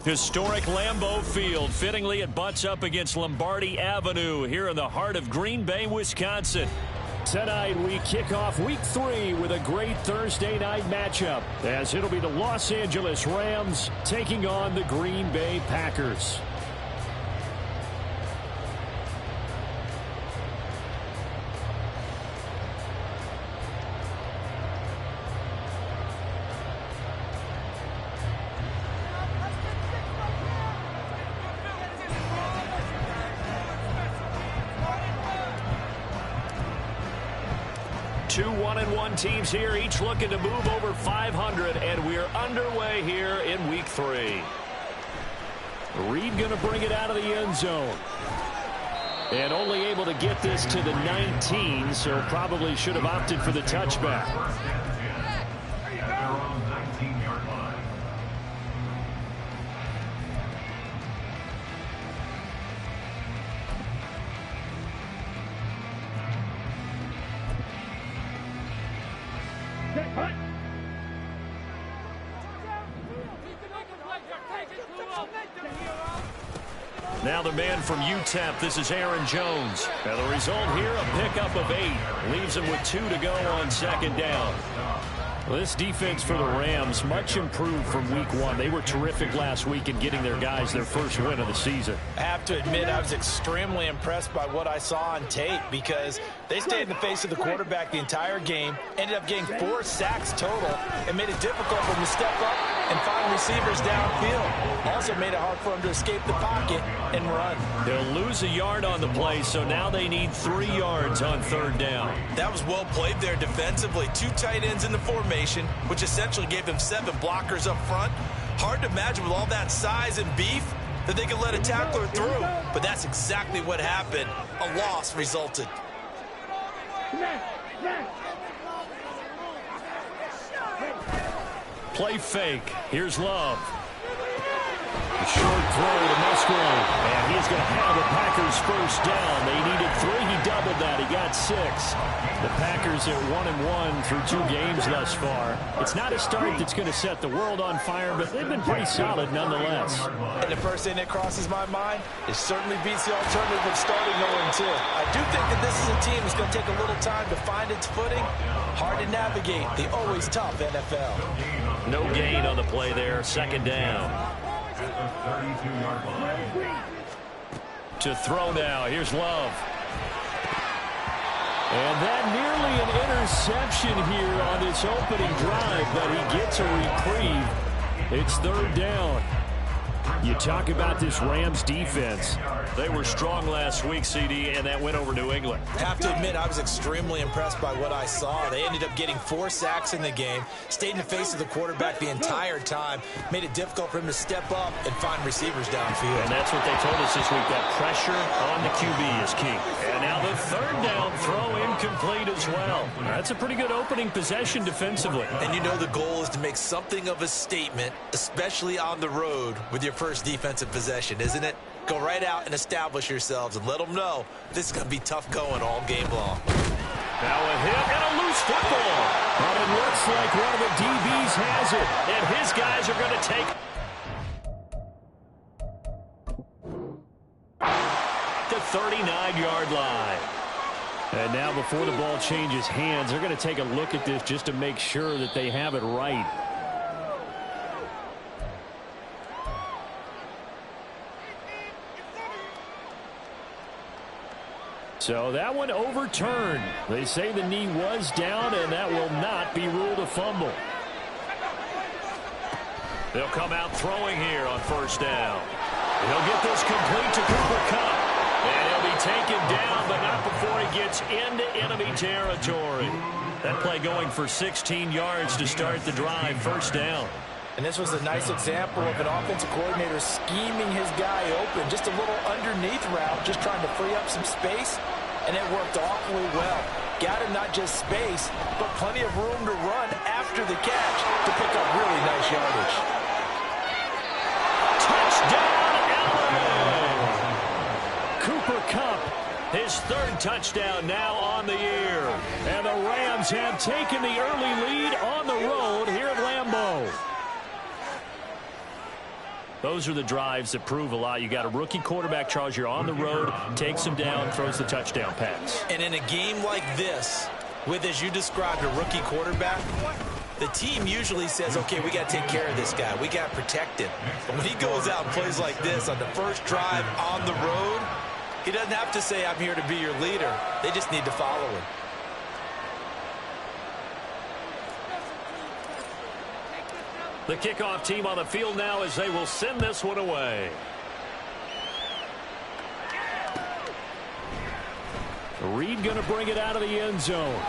Historic Lambeau Field. Fittingly, it butts up against Lombardi Avenue here in the heart of Green Bay, Wisconsin. Tonight, we kick off Week 3 with a great Thursday night matchup, as it'll be the Los Angeles Rams taking on the Green Bay Packers. Two 1-1 teams here, each looking to move over 500, and we're underway here in Week 3. Reed going to bring it out of the end zone. And only able to get this to the 19, so probably should have opted for the touchback. Now the man from UTEP, this is Aaron Jones. And the result here, a pickup of 8. Leaves him with 2 to go on second down. Well, this defense for the Rams, much improved from Week 1. They were terrific last week in getting their guys their first win of the season. I have to admit, I was extremely impressed by what I saw on tape because they stayed in the face of the quarterback the entire game, ended up getting 4 sacks total, and made it difficult for them to step up and find receivers downfield. Also made it hard for them to escape the pocket and run. They'll lose a yard on the play, so now they need 3 yards on third down. That was well played there defensively. 2 tight ends in the formation, which essentially gave them 7 blockers up front. Hard to imagine with all that size and beef that they could let a tackler through, but that's exactly what happened. A loss resulted. Play fake. Here's Love. A short throw to Musgrave. And he's going to have the Packers first down. They needed 3. He doubled that. He got 6. The Packers at 1-1 through 2 games thus far. It's not a start that's going to set the world on fire, but they've been pretty solid nonetheless. And the first thing that crosses my mind, it certainly beats the alternative of starting 0-2. I do think that this is a team that's going to take a little time to find its footing. Hard to navigate the always tough NFL. No gain on the play there. Second down. To throw now. Here's Love. And that nearly an interception here on this opening drive, but he gets a reprieve. It's third down. You talk about this Rams defense. They were strong last week, CD, and that went over New England. Have to admit, I was extremely impressed by what I saw. They ended up getting 4 sacks in the game, stayed in the face of the quarterback the entire time, made it difficult for him to step up and find receivers downfield. And that's what they told us this week, that pressure on the QB is key. And now the third down throw incomplete as well. That's a pretty good opening possession defensively. And you know the goal is to make something of a statement, especially on the road with your first defensive possession, isn't it? Go right out and establish yourselves and let them know this is going to be tough going all game long. Now a hit and a loose football. But it looks like one of the DBs has it. And his guys are going to take the 39-yard line. And now before the ball changes hands, they're going to take a look at this just to make sure that they have it right. So that one overturned. They say the knee was down, and that will not be ruled a fumble. They'll come out throwing here on first down. He'll get this complete to Cooper Kupp. And he'll be taken down, but not before he gets into enemy territory. That play going for 16 yards to start the drive, first down. And this was a nice example of an offensive coordinator scheming his guy open. Just a little underneath route, just trying to free up some space. And it worked awfully well. Got him not just space, but plenty of room to run after the catch to pick up really nice yardage. Touchdown, Allen! Cooper Kupp, his 3rd touchdown now on the year. And the Rams have taken the early lead on the road here at Lambeau. Those are the drives that prove a lot. You got a rookie quarterback, Charles. You're on the road, takes him down, throws the touchdown pass. And in a game like this, with, as you described, a rookie quarterback, the team usually says, okay, we got to take care of this guy. We got to protect him. But when he goes out and plays like this on the first drive on the road, he doesn't have to say, I'm here to be your leader. They just need to follow him. The kickoff team on the field now as they will send this one away. Reed going to bring it out of the end zone.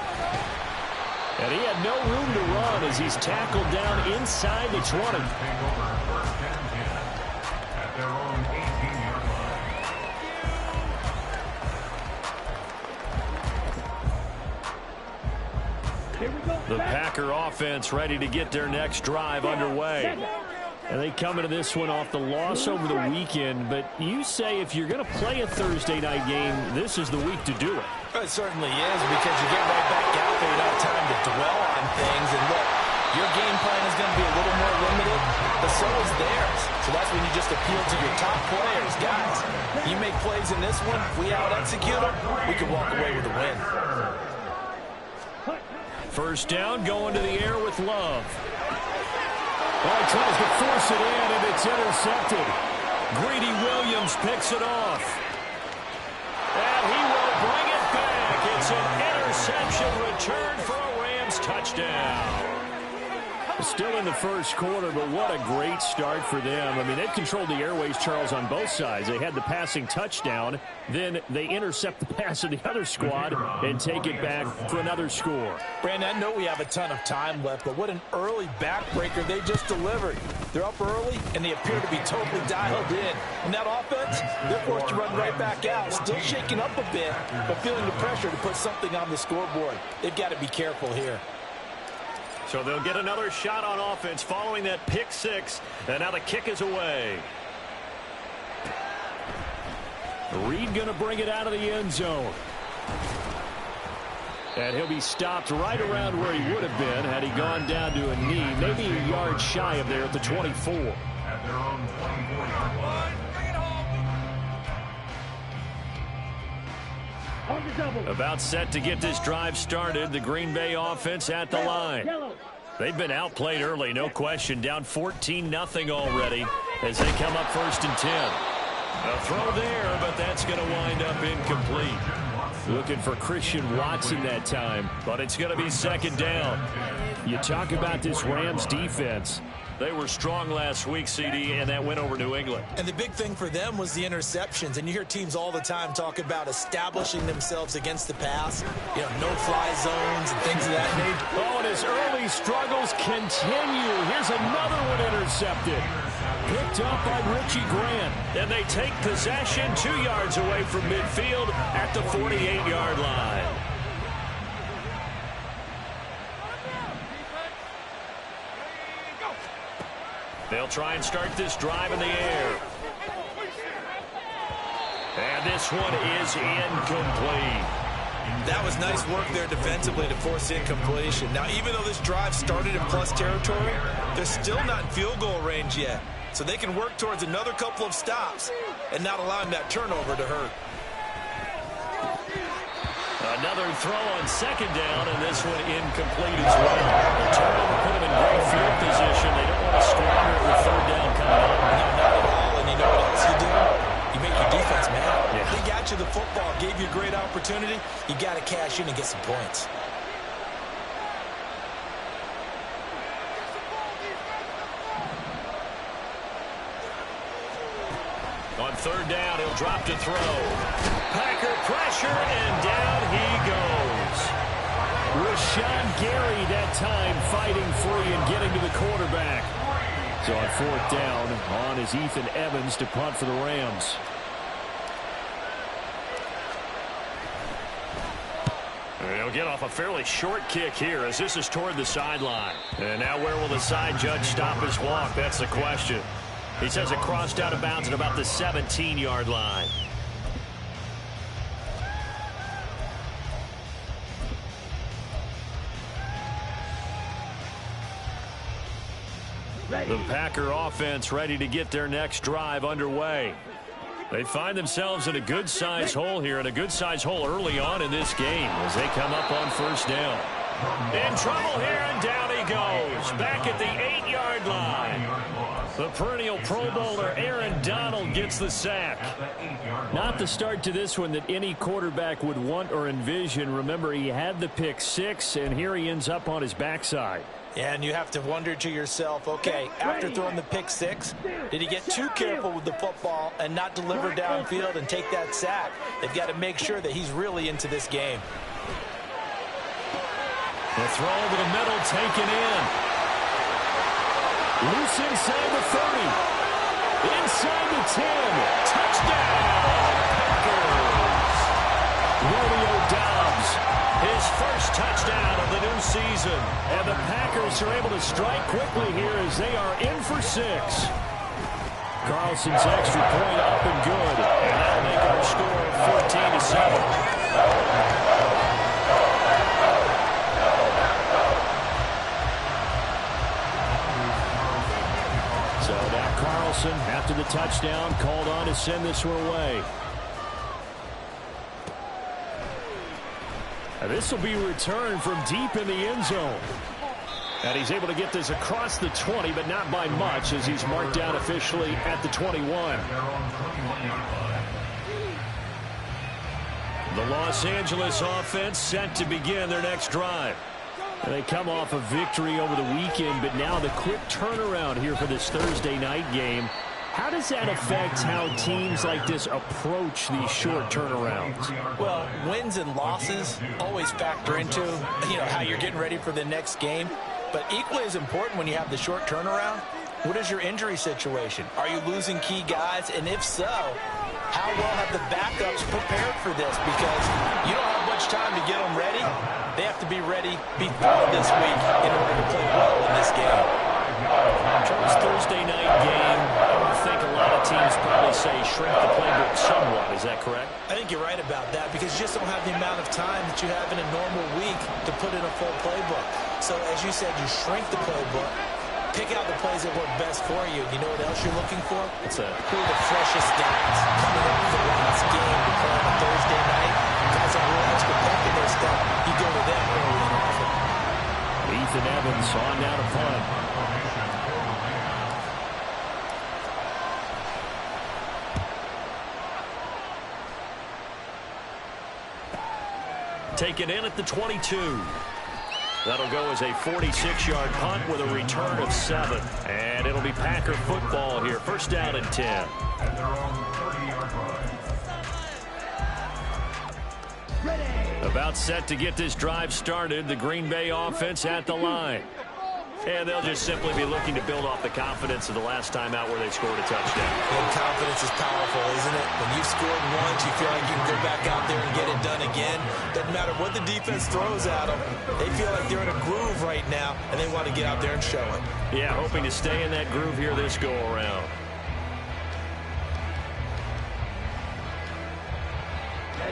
And he had no room to run as he's tackled down inside the 20. The Packer offense ready to get their next drive underway. And they come into this one off the loss over the weekend. But you say if you're going to play a Thursday night game, this is the week to do it. It certainly is, because you get right back out there. You don't have time to dwell on things. And look, your game plan is going to be a little more limited, but so is theirs. So that's when you just appeal to your top players. Guys, you make plays in this one, we out-execute them, we can walk away with a win. First down, going to the air with Love. Oh, he tries to force it in, and it's intercepted. Greedy Williams picks it off. And he will bring it back. It's an interception return for a Rams touchdown. Still in the first quarter, but what a great start for them. I mean, they've controlled the airways, Charles, on both sides. They had the passing touchdown. Then they intercept the pass of the other squad and take it back for another score. Brandon, I know we have a ton of time left, but what an early backbreaker they just delivered. They're up early, and they appear to be totally dialed in. And that offense, they're forced to run right back out. Still shaking up a bit, but feeling the pressure to put something on the scoreboard. They've got to be careful here. So they'll get another shot on offense following that pick six. And now the kick is away. Reed going to bring it out of the end zone. And he'll be stopped right around where he would have been had he gone down to a knee. Maybe a yard shy of there at the 24. At their own 24-yard line. About set to get this drive started. The Green Bay offense at the line. They've been outplayed early, no question. Down 14-0 already as they come up 1st and 10. A throw there, but that's going to wind up incomplete. Looking for Christian Watson that time, but it's going to be 2nd down. You talk about this Rams defense. They were strong last week, CD, and that went over New England. And the big thing for them was the interceptions. And you hear teams all the time talk about establishing themselves against the pass. You know, no-fly zones and things of that nature. Oh, and his early struggles continue. Here's another one intercepted. Picked up by Richie Grant. And they take possession 2 yards away from midfield at the 48-yard line. They'll try and start this drive in the air. And this one is incomplete. That was nice work there defensively to force incompletion. Now, even though this drive started in plus territory, they're still not in field goal range yet. So they can work towards another couple of stops and not allowing that turnover to hurt. Another throw on 2nd down, and this one incomplete as well. The turnover put them in great field position. They don't want to squander it with 3rd down coming up. No, not at all. And you know what else you do? You make your defense mad. Yeah. They got you the football, gave you a great opportunity. You got to cash in and get some points. On 3rd down, he'll drop to throw. Packer pressure, and down he goes. Rashawn Gary that time fighting free and getting to the quarterback. So on 4th down, on is Ethan Evans to punt for the Rams. He'll get off a fairly short kick here as this is toward the sideline. And now where will the side judge stop his walk? That's the question. He says it crossed out of bounds at about the 17-yard line. The Packer offense ready to get their next drive underway. They find themselves in a good-sized hole here, and a good-sized hole early on in this game as they come up on first down. In trouble here, and down he goes. Back at the 8-yard line. The perennial Pro Bowler Aaron Donald gets the sack. Not the start to this one that any quarterback would want or envision. Remember, he had the pick six, and here he ends up on his backside. And you have to wonder to yourself, okay, after throwing the pick six, did he get too careful with the football and not deliver downfield and take that sack? They've got to make sure that he's really into this game. The throw over the middle taken in. Loose inside the 30. Inside the 10. Touchdown, Packers. Romeo Doubs, his first touchdown of the new season. And the Packers are able to strike quickly here as they are in for 6. Carlson's extra point up and good. And that'll make our score 14-7. So now Carlson, after the touchdown, called on to send this one away. And this will be returned from deep in the end zone. And he's able to get this across the 20, but not by much, as he's marked down officially at the 21. The Los Angeles offense set to begin their next drive. And they come off a victory over the weekend, but now the quick turnaround here for this Thursday night game. How does that affect how teams like this approach these short turnarounds? Well, wins and losses always factor into, how you're getting ready for the next game. But equally as important when you have the short turnaround, what is your injury situation? Are you losing key guys? And if so, how well have the backups prepared for this? Because you don't have much time to get them ready. They have to be ready before this week in order to play well in this game. First Thursday night game, I think a lot of teams probably say shrink the playbook somewhat. Is that correct? I think you're right about that because you just don't have the amount of time that you have in a normal week to put in a full playbook. So as you said, you shrink the playbook, pick out the plays that work best for you. You know what else you're looking for? What's that? Who are the freshest guys coming off the last game to play on a Thursday night? Guys that are a little extra pep in their step. You go to them early and often. Ethan Evans on now to punt. Taken in at the 22. That'll go as a 46-yard punt with a return of 7. And it'll be Packer football here. First down and 10. At their own 30-yard line. About set to get this drive started. The Green Bay offense at the line. And they'll just simply be looking to build off the confidence of the last time out where they scored a touchdown. And confidence is powerful, isn't it? When you've scored once, you feel like you can go back out there and get it done again. Doesn't matter what the defense throws at them. They feel like they're in a groove right now, and they want to get out there and show it. Yeah, hoping to stay in that groove here this go-around.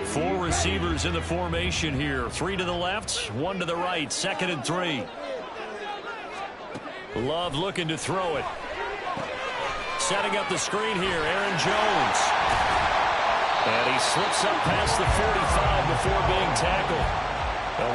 Four receivers in the formation here. 3 to the left, 1 to the right. 2nd and 3. Love looking to throw it. Setting up the screen here, Aaron Jones. And he slips up past the 45 before being tackled.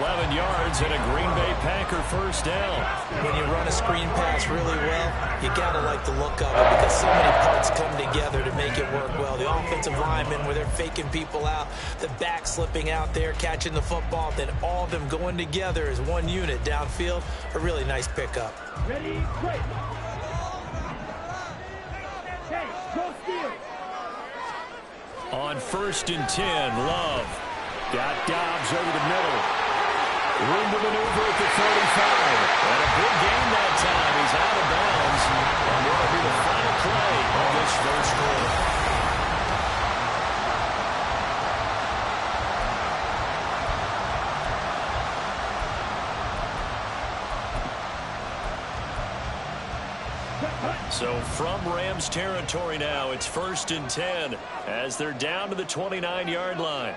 11 yards and a Green Bay Packer first down. When you run a screen pass really well, you got to like the look of it because so many parts come together to make it work well. The offensive linemen where they're faking people out, the back slipping out there, catching the football, then all of them going together as one unit downfield. A really nice pickup. Ready, break. Okay, go steal. On 1st and 10, Love got Doubs over the middle. Room to maneuver at the 35. And a big game that time. He's out of bounds. And that'll be the final play of this first quarter. So from Rams territory now, it's 1st and 10 as they're down to the 29-yard line.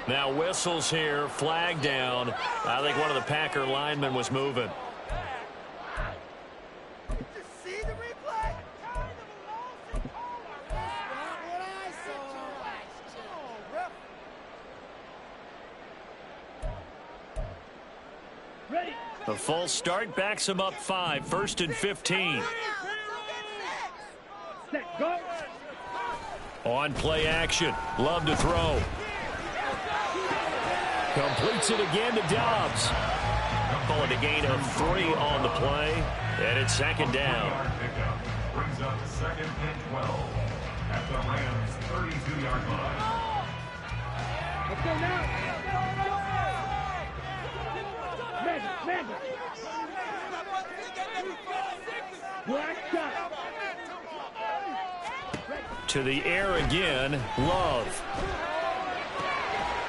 Now whistles here, flag down. I think one of the Packer linemen was moving. See the replay? Ready. A false start backs him up 5, 1st and 15. Set, go. On play action. Love to throw. Completes it again to Dobbs. Call it a gain of 3 on the play. And it's 2nd down. Brings up 2nd and 12 at the Rams' 32-yard line. Let's go now. Madden. Black shot. To the air again. Love.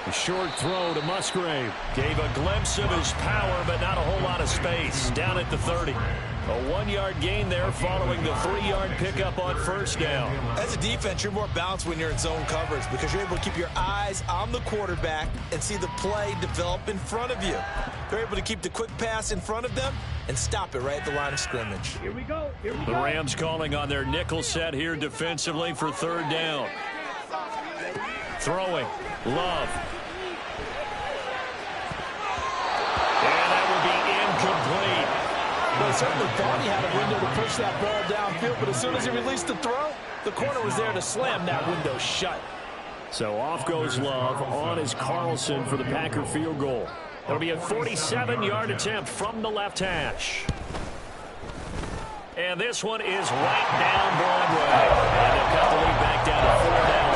A short throw to Musgrave. Gave a glimpse of his power, but not a whole lot of space. Down at the 30. A 1-yard gain there following the 3-yard pickup on 1st down. As a defense, you're more balanced when you're in zone coverage because you're able to keep your eyes on the quarterback and see the play develop in front of you. They're able to keep the quick pass in front of them and stop it right at the line of scrimmage. Here we go. The Rams calling on their nickel set here defensively for 3rd down. Throwing. Love. And that will be incomplete. Well, he certainly thought he had a window to push that ball downfield, but as soon as he released the throw, the corner was there to slam that window shut. So off goes Love. On is Carlson for the Packer field goal. It'll be a 47-yard attempt from the left hash. And this one is right down Broadway. And they'll cut the lead back down to 4 down,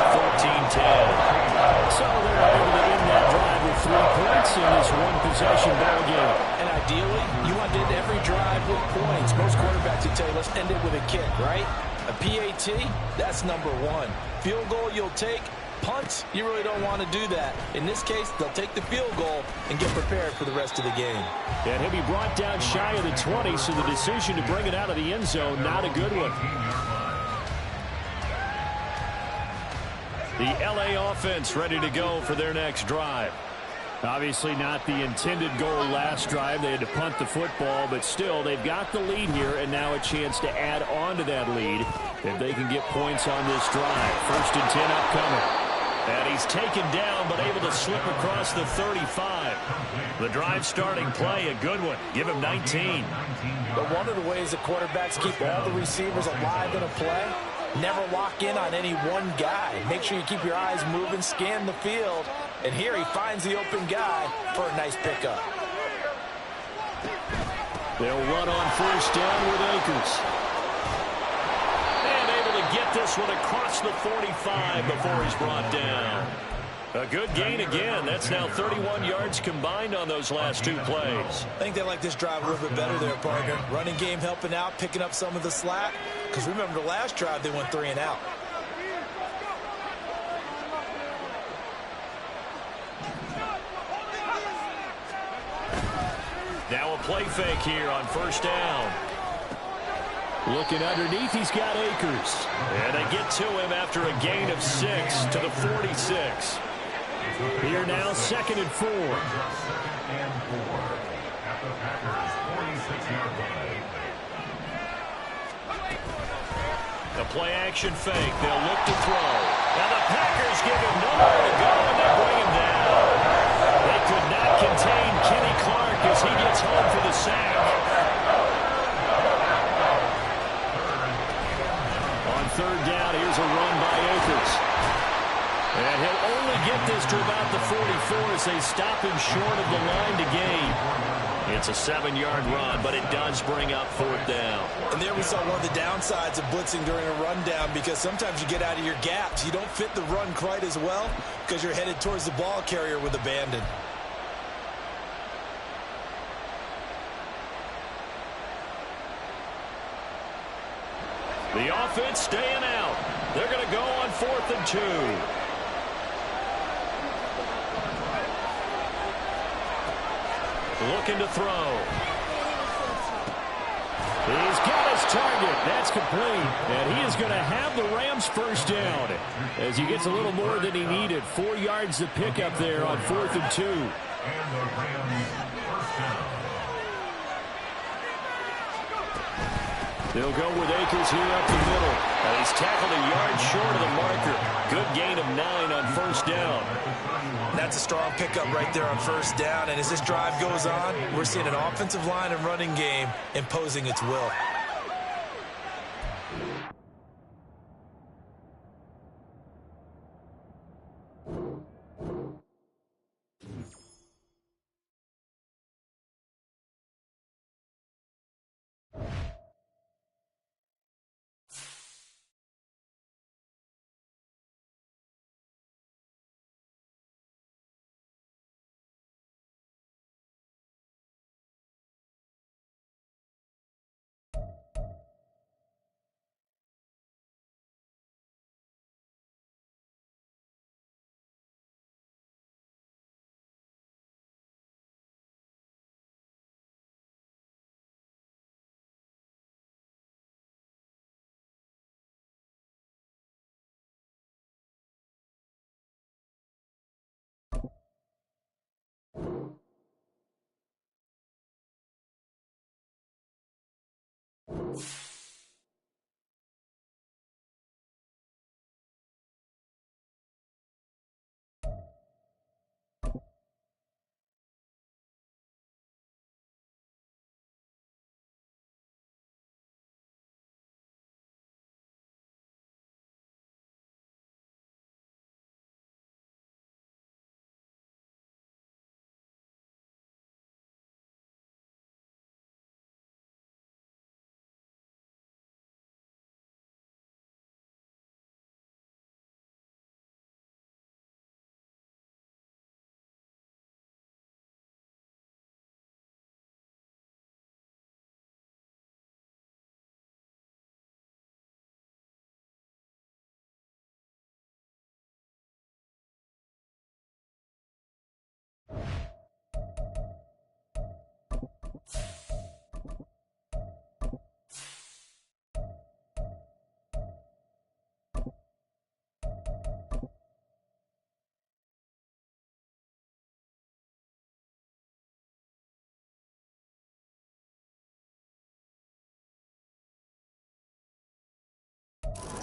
14-10. So they're able to end that drive with 3 points in this one-possession ball game. And ideally, you want to end every drive with points. Most quarterbacks would tell you, let's end it with a kick, right? A PAT, that's number 1. Field goal you'll take. Punts, you really don't want to do that. In this case, they'll take the field goal and get prepared for the rest of the game. And he'll be brought down shy of the 20, so the decision to bring it out of the end zone, not a good one. The LA offense ready to go for their next drive. Obviously not the intended goal last drive. They had to punt the football, but still, they've got the lead here, and now a chance to add on to that lead if they can get points on this drive. 1st and 10 upcoming. And he's taken down, but able to slip across the 35. The drive starting play, a good one. Give him 19. But one of the ways that quarterbacks keep all the receivers alive in a play, never lock in on any one guy. Make sure you keep your eyes moving, scan the field. And here he finds the open guy for a nice pickup. They'll run on 1st down with Akers. And able to get this one across the 45 before he's brought down. A good gain again. That's now 31 yards combined on those last 2 plays. I think they like this drive a little bit better there, partner. Running game helping out, picking up some of the slack. Because remember the last drive, they went 3 and out. Now a play fake here on 1st down. Looking underneath, he's got Akers. And they get to him after a gain of 6 to the 46. Here now, 2nd and 4. 2nd and 4 at the Packers' 46-yard line. The play action fake. They'll look to throw. Now the Packers give him nowhere to go, and they bring him down. They could not contain Kenny Clark as he gets home for the sack. On 3rd down, here's a run by Akers. And he'll only get this to about the 44 as they stop him short of the line to gain. It's a 7-yard run, but it does bring up 4th down. And there we saw one of the downsides of blitzing during a rundown, because sometimes you get out of your gaps. You don't fit the run quite as well because you're headed towards the ball carrier with abandon. The offense staying out. They're going to go on 4th and 2. Looking to throw. He's got his target. That's complete. And he is going to have the Rams first down as he gets a little more than he needed. 4 yards to pick up there on 4th and 2. And the Rams first down. They'll go with Akers here up the middle. And he's tackled a yard short of the marker. Good gain of 9 on first down. That's a strong pickup right there on first down. And as this drive goes on, we're seeing an offensive line and running game imposing its will.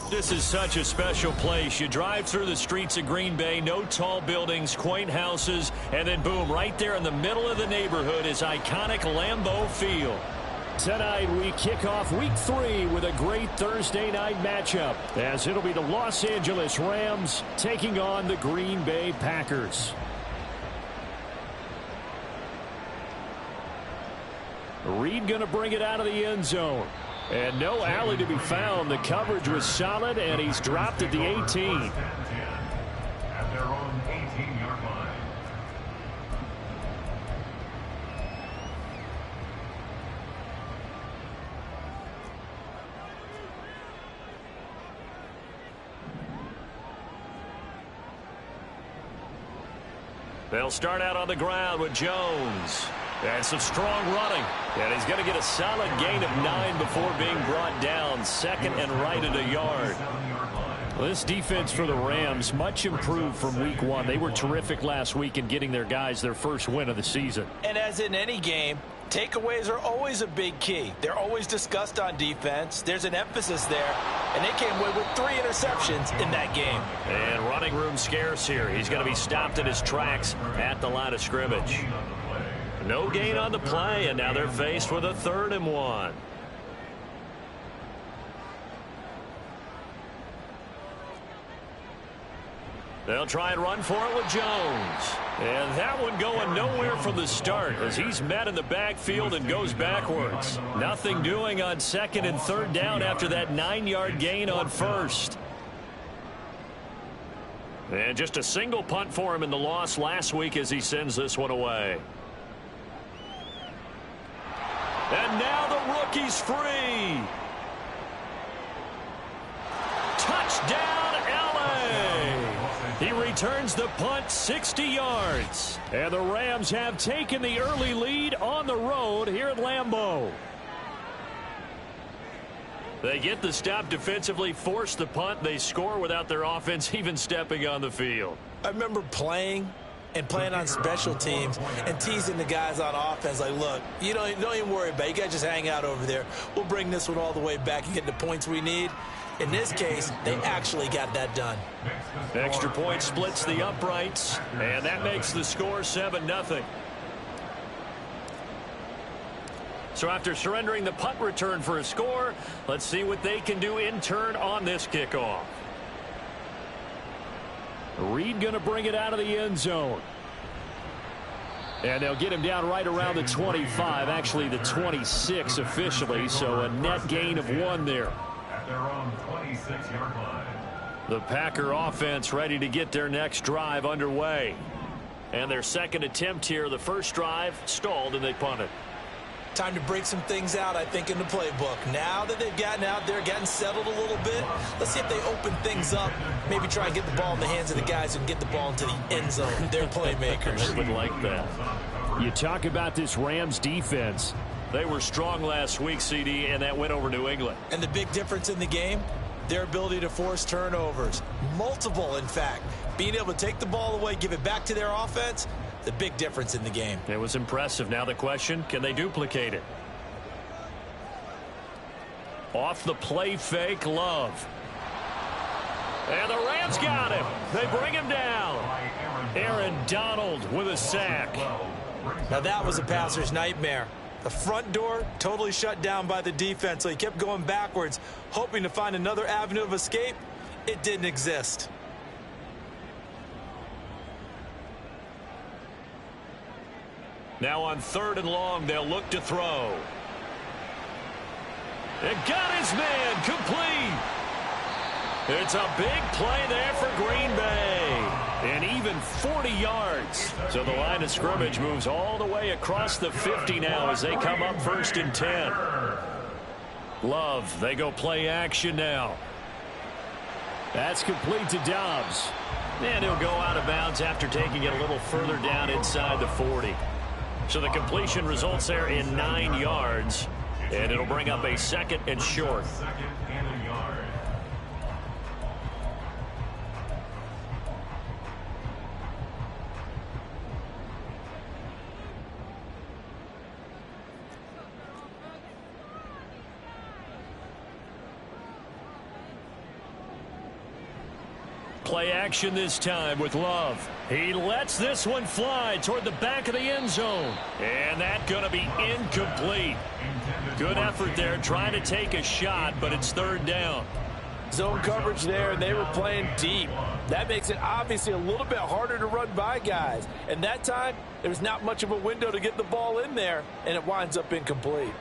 This is such a special place. You drive through the streets of Green Bay, no tall buildings, quaint houses, and then boom, right there in the middle of the neighborhood is iconic Lambeau Field. Tonight we kick off week 3 with a great Thursday night matchup, as it'll be the Los Angeles Rams taking on the Green Bay Packers. Reed going to bring it out of the end zone. And no alley to be found. The coverage was solid, and he's dropped at the 18. At their own 18-yard line. They'll start out on the ground with Jones. And some strong running. And he's going to get a solid gain of 9 before being brought down. Second and right at a yard. Well, this defense for the Rams, much improved from week 1. They were terrific last week in getting their guys their first win of the season. And as in any game, takeaways are always a big key. They're always discussed on defense. There's an emphasis there. And they came away with 3 interceptions in that game. And running room scarce here. He's going to be stopped in his tracks at the line of scrimmage. No gain on the play, and now they're faced with a 3rd and 1. They'll try and run for it with Jones. And that one going nowhere from the start as he's met in the backfield and goes backwards. Nothing doing on 2nd and 3rd down after that 9-yard gain on 1st. And just a single punt for him in the loss last week as he sends this one away. And now the rookie's free. Touchdown, LA. He returns the punt 60 yards. And the Rams have taken the early lead on the road here at Lambeau. They get the stop defensively, force the punt. They score without their offense even stepping on the field. I remember playing on special teams and teasing the guys on offense like, look, you don't even worry about it. You guys just hang out over there. We'll bring this one all the way back and get the points we need. In this case, they actually got that done. Extra point splits the uprights, and that makes the score 7-0. So after surrendering the punt return for a score, let's see what they can do in turn on this kickoff. Reed going to bring it out of the end zone. And they'll get him down right around the 25, actually the 26 officially, so a net gain of 1 there. At their own 26-yard line. The Packer offense ready to get their next drive underway. And their second attempt here, the first drive stalled and they punted. Time to break some things out, I think, in the playbook. Now that they've gotten out there, gotten settled a little bit, let's see if they open things up. Maybe try and get the ball in the hands of the guys who can get the ball into the end zone. They're playmakers. I would like that. You talk about this Rams defense. They were strong last week, CD, and that went over New England. And the big difference in the game, their ability to force turnovers. Multiple, in fact. Being able to take the ball away, give it back to their offense, the big difference in the game. It was impressive. Now the question, can they duplicate it? Off the play fake, Love. And the Rams got him. They bring him down. Aaron Donald with a sack. Now that was a passer's nightmare. The front door totally shut down by the defense, so he kept going backwards, hoping to find another avenue of escape. It didn't exist. Now on 3rd and long, they'll look to throw. It got his man complete. It's a big play there for Green Bay. And even 40 yards. So the line of scrimmage moves all the way across the 50 now as they come up 1st and 10. Love, they go play action now. That's complete to Dobbs. And he'll go out of bounds after taking it a little further down inside the 40. So the completion results there in 9 yards. And it'll bring up a 2nd and short. Play action this time with Love. He lets this one fly toward the back of the end zone. And that's going to be incomplete. Good effort there trying to take a shot, but it's 3rd down. Zone coverage there, and they were playing deep. That makes it obviously a little bit harder to run by guys. And that time, there's not much of a window to get the ball in there, and it winds up incomplete.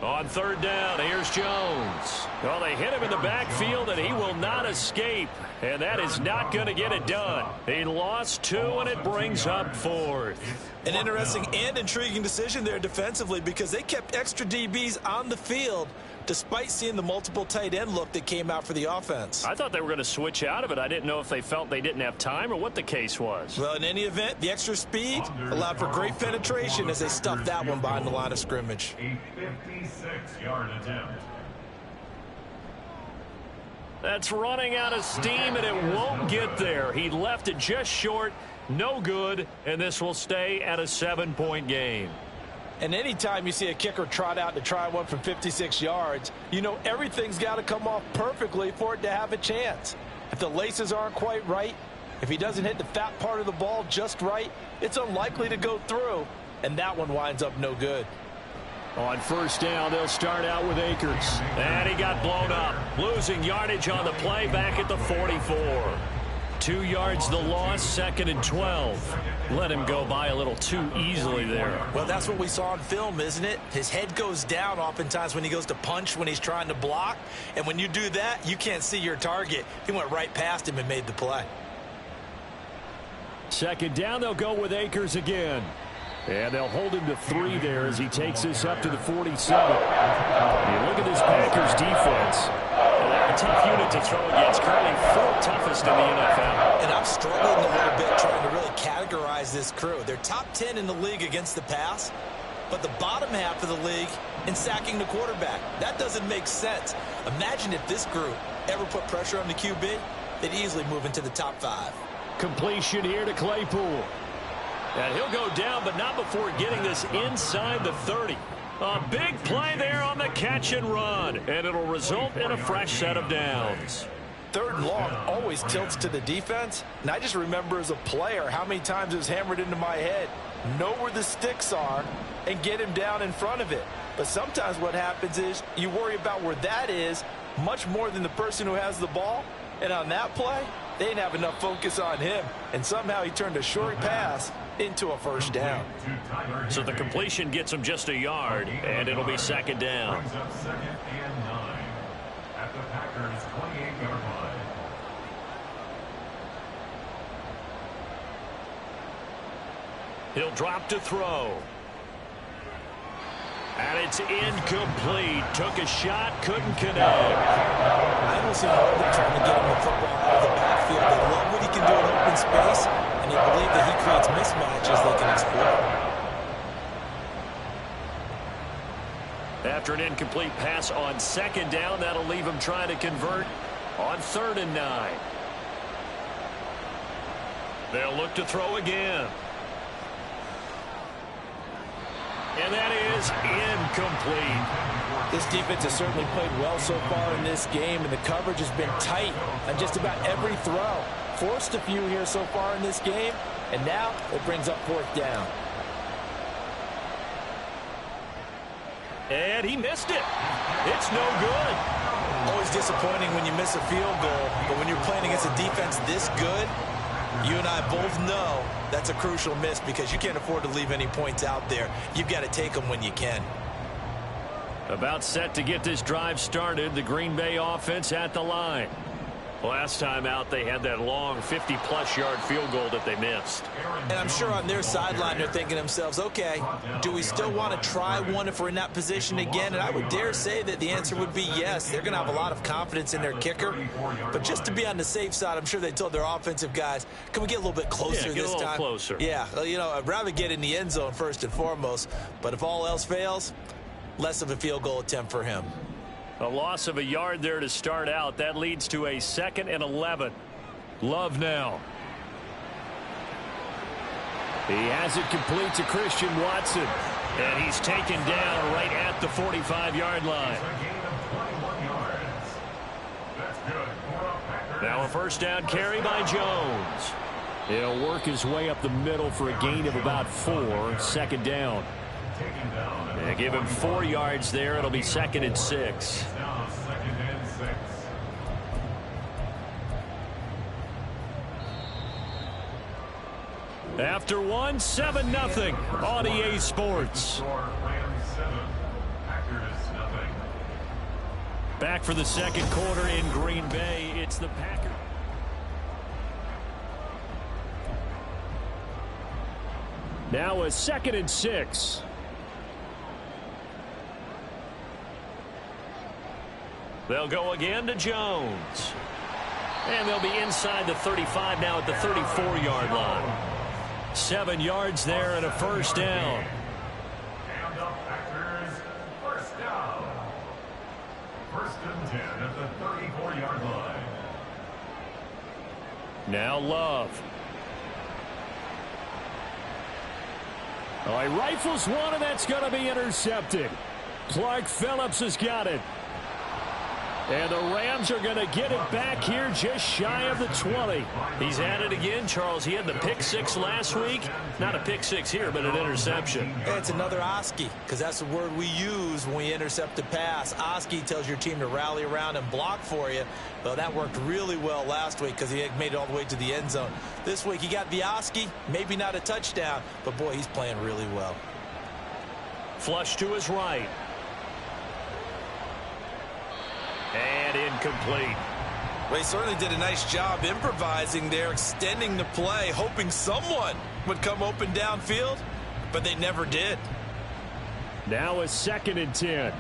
On 3rd down, here's Jones. Well, they hit him in the backfield, and he will not escape. And that is not going to get it done. He lost 2, and it brings up 4th. An interesting and intriguing decision there defensively because they kept extra DBs on the field despite seeing the multiple tight end look that came out for the offense. I thought they were going to switch out of it. I didn't know if they felt they didn't have time or what the case was. Well, in any event, the extra speed allowed for great penetration as they stuffed that one behind the line of scrimmage. A 56-yard attempt. That's running out of steam, and it won't get there. He left it just short, no good, and this will stay at a 7-point game. And anytime you see a kicker trot out to try one from 56 yards, you know everything's got to come off perfectly for it to have a chance. If the laces aren't quite right, if he doesn't hit the fat part of the ball just right, it's unlikely to go through, and that one winds up no good. On 1st down, they'll start out with Akers. And he got blown up, losing yardage on the play back at the 44. 2 yards the loss, 2nd and 12. Let him go by a little too easily there. Well, that's what we saw on film, isn't it? His head goes down oftentimes when he goes to punch, when he's trying to block. And when you do that, you can't see your target. He went right past him and made the play. 2nd down, they'll go with Akers again. And they'll hold him to 3 there as he takes this up to the 47. You look at this Packers defense. They're a tough unit to throw against, currently 4th toughest in the NFL. And I'm struggling a little bit trying to really categorize this crew. They're top 10 in the league against the pass, but the bottom half of the league in sacking the quarterback. That doesn't make sense. Imagine if this group ever put pressure on the QB, they'd easily move into the top 5. Completion here to Claypool. And he'll go down, but not before getting this inside the 30. A big play there on the catch and run, and it'll result in a fresh set of downs. 3rd and long always tilts to the defense, and I just remember as a player how many times it was hammered into my head. Know where the sticks are and get him down in front of it. But sometimes what happens is you worry about where that is much more than the person who has the ball. And on that play, they didn't have enough focus on him. And somehow he turned a short pass into a first down. So the completion gets him just a yard, and it'll be 2nd down. Brings up 2nd and 9 at the Packers' 28-yard line. He'll drop to throw. And it's incomplete. Took a shot, couldn't connect. I don't see Harden trying to get him the football out of the backfield. They love what he can do in open space, and they believe that he creates mismatches they can exploit. After an incomplete pass on 2nd down, that'll leave him trying to convert on 3rd and 9. They'll look to throw again. And that is incomplete. This defense has certainly played well so far in this game, and the coverage has been tight on just about every throw. Forced a few here so far in this game, and now it brings up 4th down. And he missed it. It's no good. Always disappointing when you miss a field goal, but when you're playing against a defense this good, you and I both know that's a crucial miss because you can't afford to leave any points out there. You've got to take them when you can. About set to get this drive started, the Green Bay offense at the line. Last time out, they had that long 50-plus yard field goal that they missed. And I'm sure on their sideline they're thinking to themselves, okay, do we still want to try one if we're in that position again? And I would dare say that the answer would be yes. They're going to have a lot of confidence in their kicker. But just to be on the safe side, I'm sure they told their offensive guys, can we get a little bit closer this time? Get a little closer. Yeah, you know, I'd rather get in the end zone first and foremost. But if all else fails, less of a field goal attempt for him. A loss of a yard there to start out. That leads to a 2nd and 11. Love now. He has it complete to Christian Watson. And he's taken down right at the 45-yard line. Now a 1st down carry by Jones. He'll work his way up the middle for a gain of about 4. 2nd down. And give him 4 yards there. It'll be 2nd and 6. After 1, 7-0 on EA Sports. Back for the 2nd quarter in Green Bay. It's the Packers. Now a 2nd and 6. They'll go again to Jones. And they'll be inside the 35 now at the 34-yard line. 7 yards there and a 1st down. And the Packers, 1st down. 1st and 10 at the 34-yard line. Now Love. Oh, he rifles one, and that's going to be intercepted. Clark Phillips has got it. And the Rams are going to get it back here just shy of the 20. He's at it again, Charles. He had the pick 6 last week. Not a pick 6 here, but an interception. And it's another Oski, because that's the word we use when we intercept a pass. Oski tells your team to rally around and block for you. Well, that worked really well last week because he had made it all the way to the end zone. This week he got the Oski, maybe not a touchdown, but boy, he's playing really well. Flush to his right. And incomplete. Well, he certainly did a nice job improvising there, extending the play, hoping someone would come open downfield, but they never did. Now a 2nd and 10.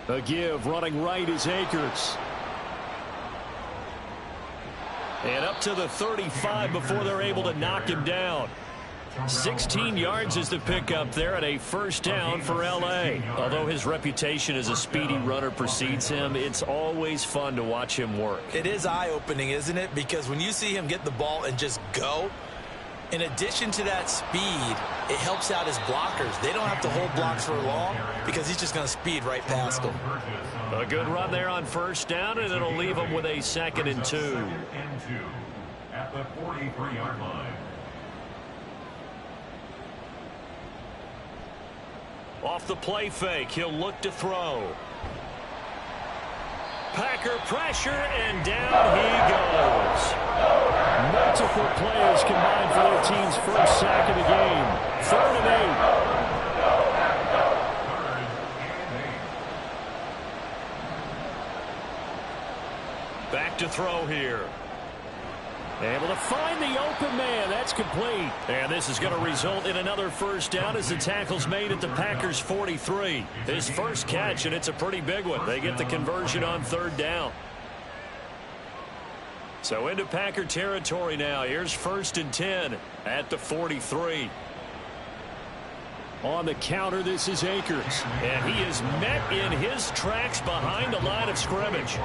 A give running right is Akers. And up to the 35 before they're able to knock him down. 16 yards is the pickup there at a first down for L.A. Although his reputation as a speedy runner precedes him, it's always fun to watch him work. It is eye-opening, isn't it? Because when you see him get the ball and just go, in addition to that speed, it helps out his blockers. They don't have to hold blocks for long because he's just going to speed right past them. A good run there on first down, and it'll leave him with a 2nd and 2. At the 43-yard line. Off the play fake, he'll look to throw. Packer pressure, and down he goes. Multiple players combined for their team's first sack of the game. 3rd and 8. Back to throw here. Able to find the open man. That's complete. And this is going to result in another first down as the tackle's made at the Packers' 43. His first catch, and it's a pretty big one. They get the conversion on 3rd down. So into Packer territory now. Here's 1st and 10 at the 43. On the counter, this is Akers. And he is met in his tracks behind the line of scrimmage.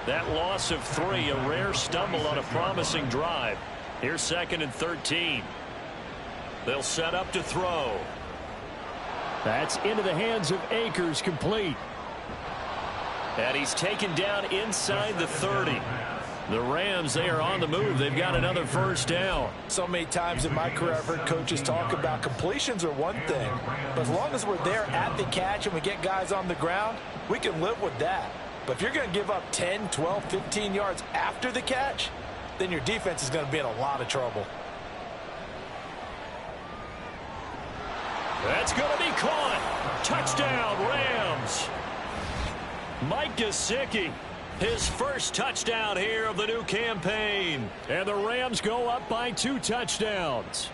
That loss of 3, a rare stumble on a promising drive. Here's 2nd and 13. They'll set up to throw. That's into the hands of Akers, complete. And he's taken down inside the 30. The Rams, they are on the move. They've got another first down. So many times in my career I've heard coaches talk about completions are one thing. But as long as we're there at the catch and we get guys on the ground, we can live with that. But if you're going to give up 10, 12, 15 yards after the catch, then your defense is going to be in a lot of trouble. That's going to be caught. Touchdown, Rams. Mike Gesicki, his first touchdown here of the new campaign. And the Rams go up by 2 touchdowns.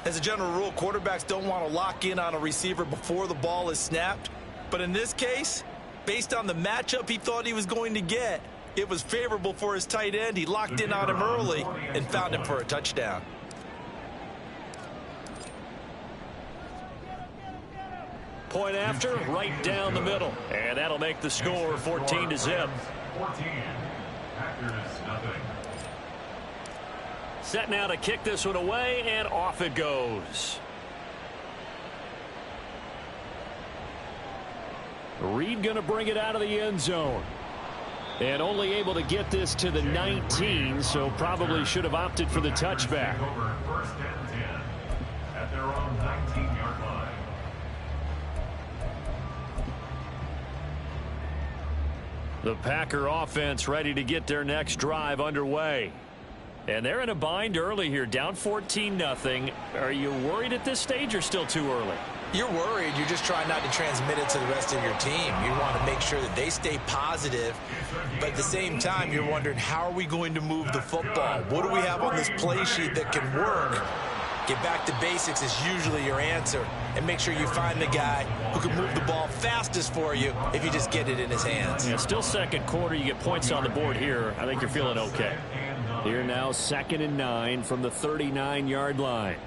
As a general rule, quarterbacks don't want to lock in on a receiver before the ball is snapped. But in this case, based on the matchup he thought he was going to get, it was favorable for his tight end. He locked in on him early and found him for a touchdown. Point after, right down the middle. And that'll make the score 14-0. 14. Packers nothing. Set now to kick this one away, and off it goes. Reed going to bring it out of the end zone. And only able to get this to the 19, so probably should have opted for the touchback. Over 1st and 10 at their own 19-yard line. The Packer offense ready to get their next drive underway. And they're in a bind early here, down 14-0. Are you worried at this stage or still too early? You're worried. You're just trying not to transmit it to the rest of your team. You want to make sure that they stay positive. But at the same time, you're wondering, how are we going to move the football? What do we have on this play sheet that can work? Get back to basics is usually your answer. And make sure you find the guy who can move the ball fastest for you if you just get it in his hands. Yeah, still 2nd quarter. You get points on the board here. I think you're feeling okay. Here now, 2nd and 9 from the 39-yard line.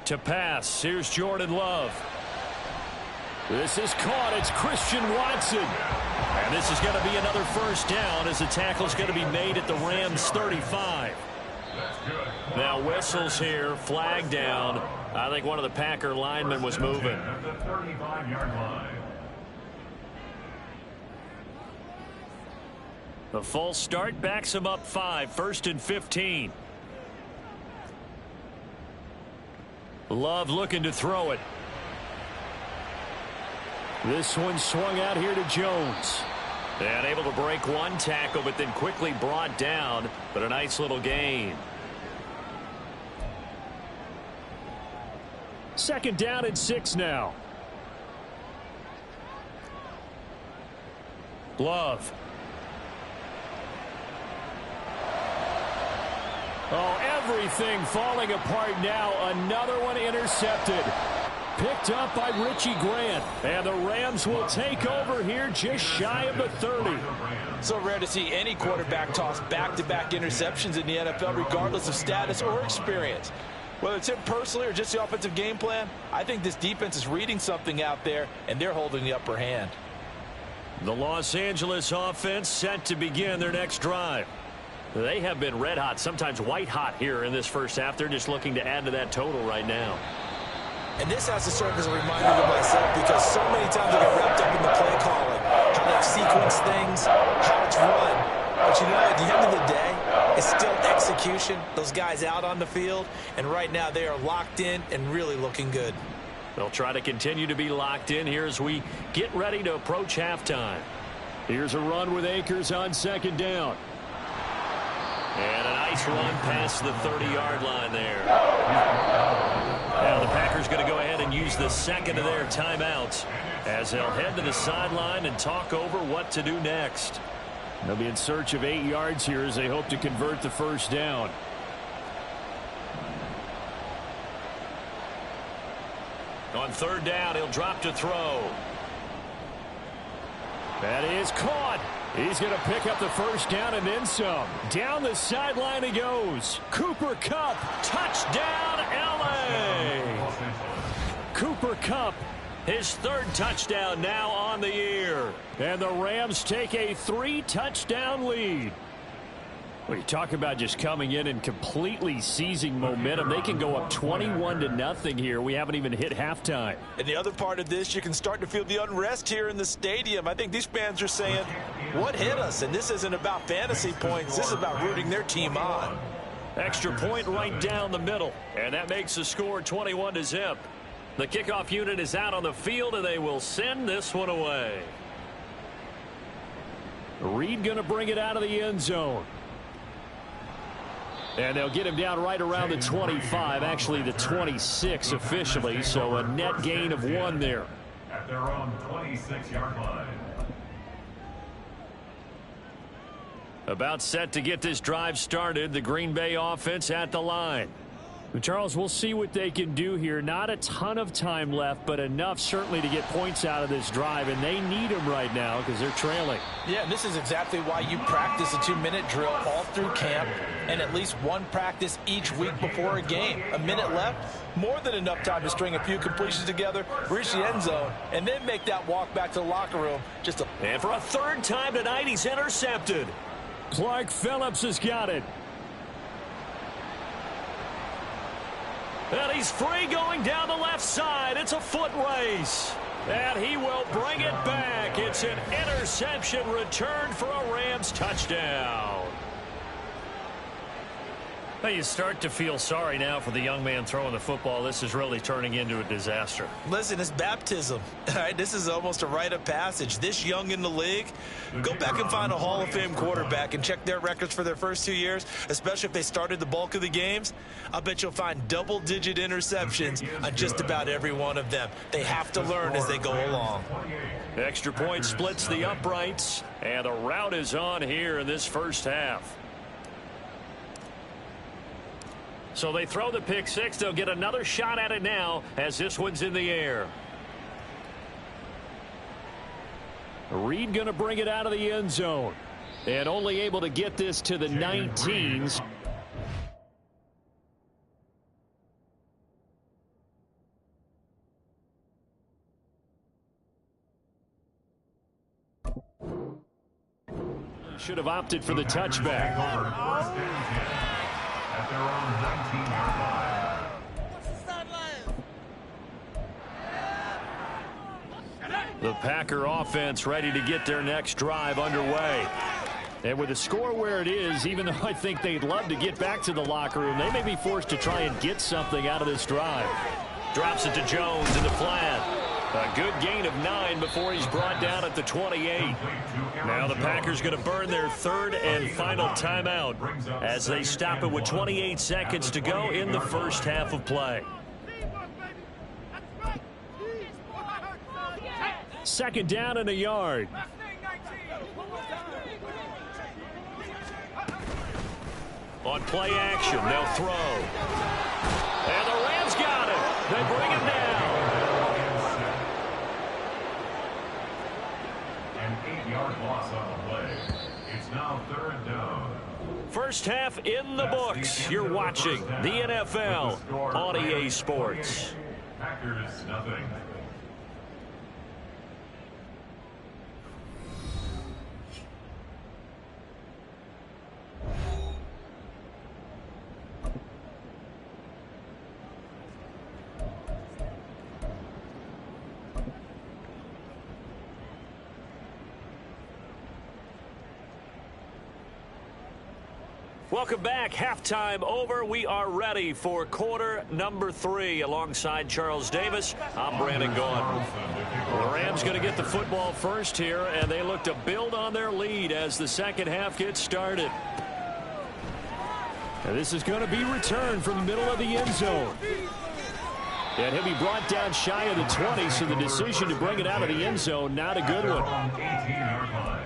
To pass, here's Jordan Love. This is caught. It's Christian Watson. And this is going to be another first down as the tackle's going to be made at the Rams' 35. Now whistles here, flag down. I think one of the Packer linemen was moving. At the 35-yard line. The false start backs him up 5, 1st and 15. Love looking to throw it. This one swung out here to Jones. And able to break one tackle, but then quickly brought down. But a nice little gain. 2nd down and 6 now. Love. Oh, everything falling apart now. Another one intercepted. picked up by Richie Grant. And the Rams will take over here just shy of the 30. So rare to see any quarterback toss back-to-back interceptions in the NFL, regardless of status or experience. Whether it's him personally or just the offensive game plan, I think this defense is reading something out there, and they're holding the upper hand. The Los Angeles offense set to begin their next drive. They have been red hot, sometimes white hot here in this first half. They're just looking to add to that total right now. And this has to serve as a reminder to myself, because so many times I get wrapped up in the play calling, how they sequence things, how it's run. But you know, at the end of the day, it's still execution. Those guys out on the field, and right now they are locked in and really looking good. They'll try to continue to be locked in here as we get ready to approach halftime. Here's a run with Akers on second down. And a nice run past the 30-yard line there. Now the Packers going to go ahead and use the second of their timeouts as they'll head to the sideline and talk over what to do next. They'll be in search of 8 yards here as they hope to convert the first down. On third down, he'll drop to throw. That is caught. He's going to pick up the first down and then some. Down the sideline he goes. Cooper Kupp, touchdown LA. Cooper Kupp, his third touchdown now on the year. And the Rams take a 3-touchdown lead. Well, you talk about just coming in and completely seizing momentum. They can go up 21-0 here. We haven't even hit halftime. And the other part of this, you can start to feel the unrest here in the stadium. I think these fans are saying, what hit us? And this isn't about fantasy points. This is about rooting their team on. Extra point right down the middle. And that makes the score 21-0. The kickoff unit is out on the field, and they will send this one away. Reed going to bring it out of the end zone. And they'll get him down right around the 25, actually the 26 officially, so a net gain of 1 there. At their own 26-yard line. About set to get this drive started, the Green Bay offense at the line. Charles, we'll see what they can do here. Not a ton of time left, but enough certainly to get points out of this drive, and they need them right now because they're trailing. Yeah, and this is exactly why you practice a 2-minute drill all through camp and at least one practice each week before a game. A minute left, more than enough time to string a few completions together, reach the end zone, and then make that walk back to the locker room. And for a third time tonight, he's intercepted. Clark Phillips has got it. And he's free going down the left side. It's a foot race. And he will bring it back. It's an interception returned for a Rams touchdown. Well, you start to feel sorry now for the young man throwing the football. This is really turning into a disaster. Listen, it's baptism. All right, this is almost a rite of passage. This young in the league, go back and find a Hall of Fame quarterback and check their records for their first 2 years, especially if they started the bulk of the games. I bet you'll find double-digit interceptions on just about every one of them. They have to learn as they go along. Extra point splits the uprights, and the route is on here in this first half. So they throw the pick six. They'll get another shot at it now as this one's in the air. Reed going to bring it out of the end zone. And only able to get this to the 19s. Should have opted for the touchback. At their own 19-yard line. The Packer offense ready to get their next drive underway. And with the score where it is, even though I think they'd love to get back to the locker room, they may be forced to try and get something out of this drive. Drops it to Jones in the flat. A good gain of 9 before he's brought down at the 28. Now the Packers going to burn their third and final timeout as they stop it with 28 seconds to go in the first half of play. Second down and a yard. On play action, they'll throw. And the Rams got it. They bring it down. 8-yard loss on the play. It's now 3rd down. First half in the books. You're watching the NFL on EA Sports. Packers nothing. Welcome back. Halftime over. We are ready for quarter number 3. Alongside Charles Davis, I'm Brandon Gaughan. Well, the Rams going to get the football first here, and they look to build on their lead as the second half gets started. And this is going to be returned from the middle of the end zone. And he'll be brought down shy of the 20, so the decision to bring it out of the end zone, not a good one. 18-yard line.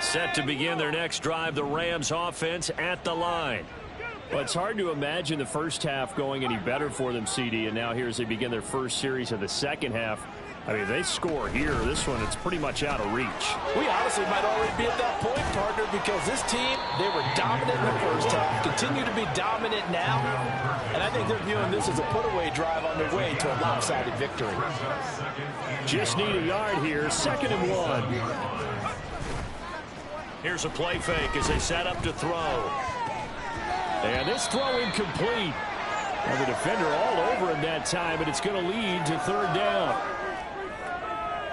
Set to begin their next drive, the Rams offense at the line. Well, it's hard to imagine the first half going any better for them, CD, and now here as they begin their first series of the second half. I mean, they score here. This one, it's pretty much out of reach. We honestly might already be at that point, partner, because this team, they were dominant in the first half, continue to be dominant now, and I think they're viewing this as a put-away drive on their way to a lopsided victory. Just need a yard here, 2nd and 1. Here's a play fake as they set up to throw. And this throw incomplete. And the defender all over him that time, and it's going to lead to 3rd down.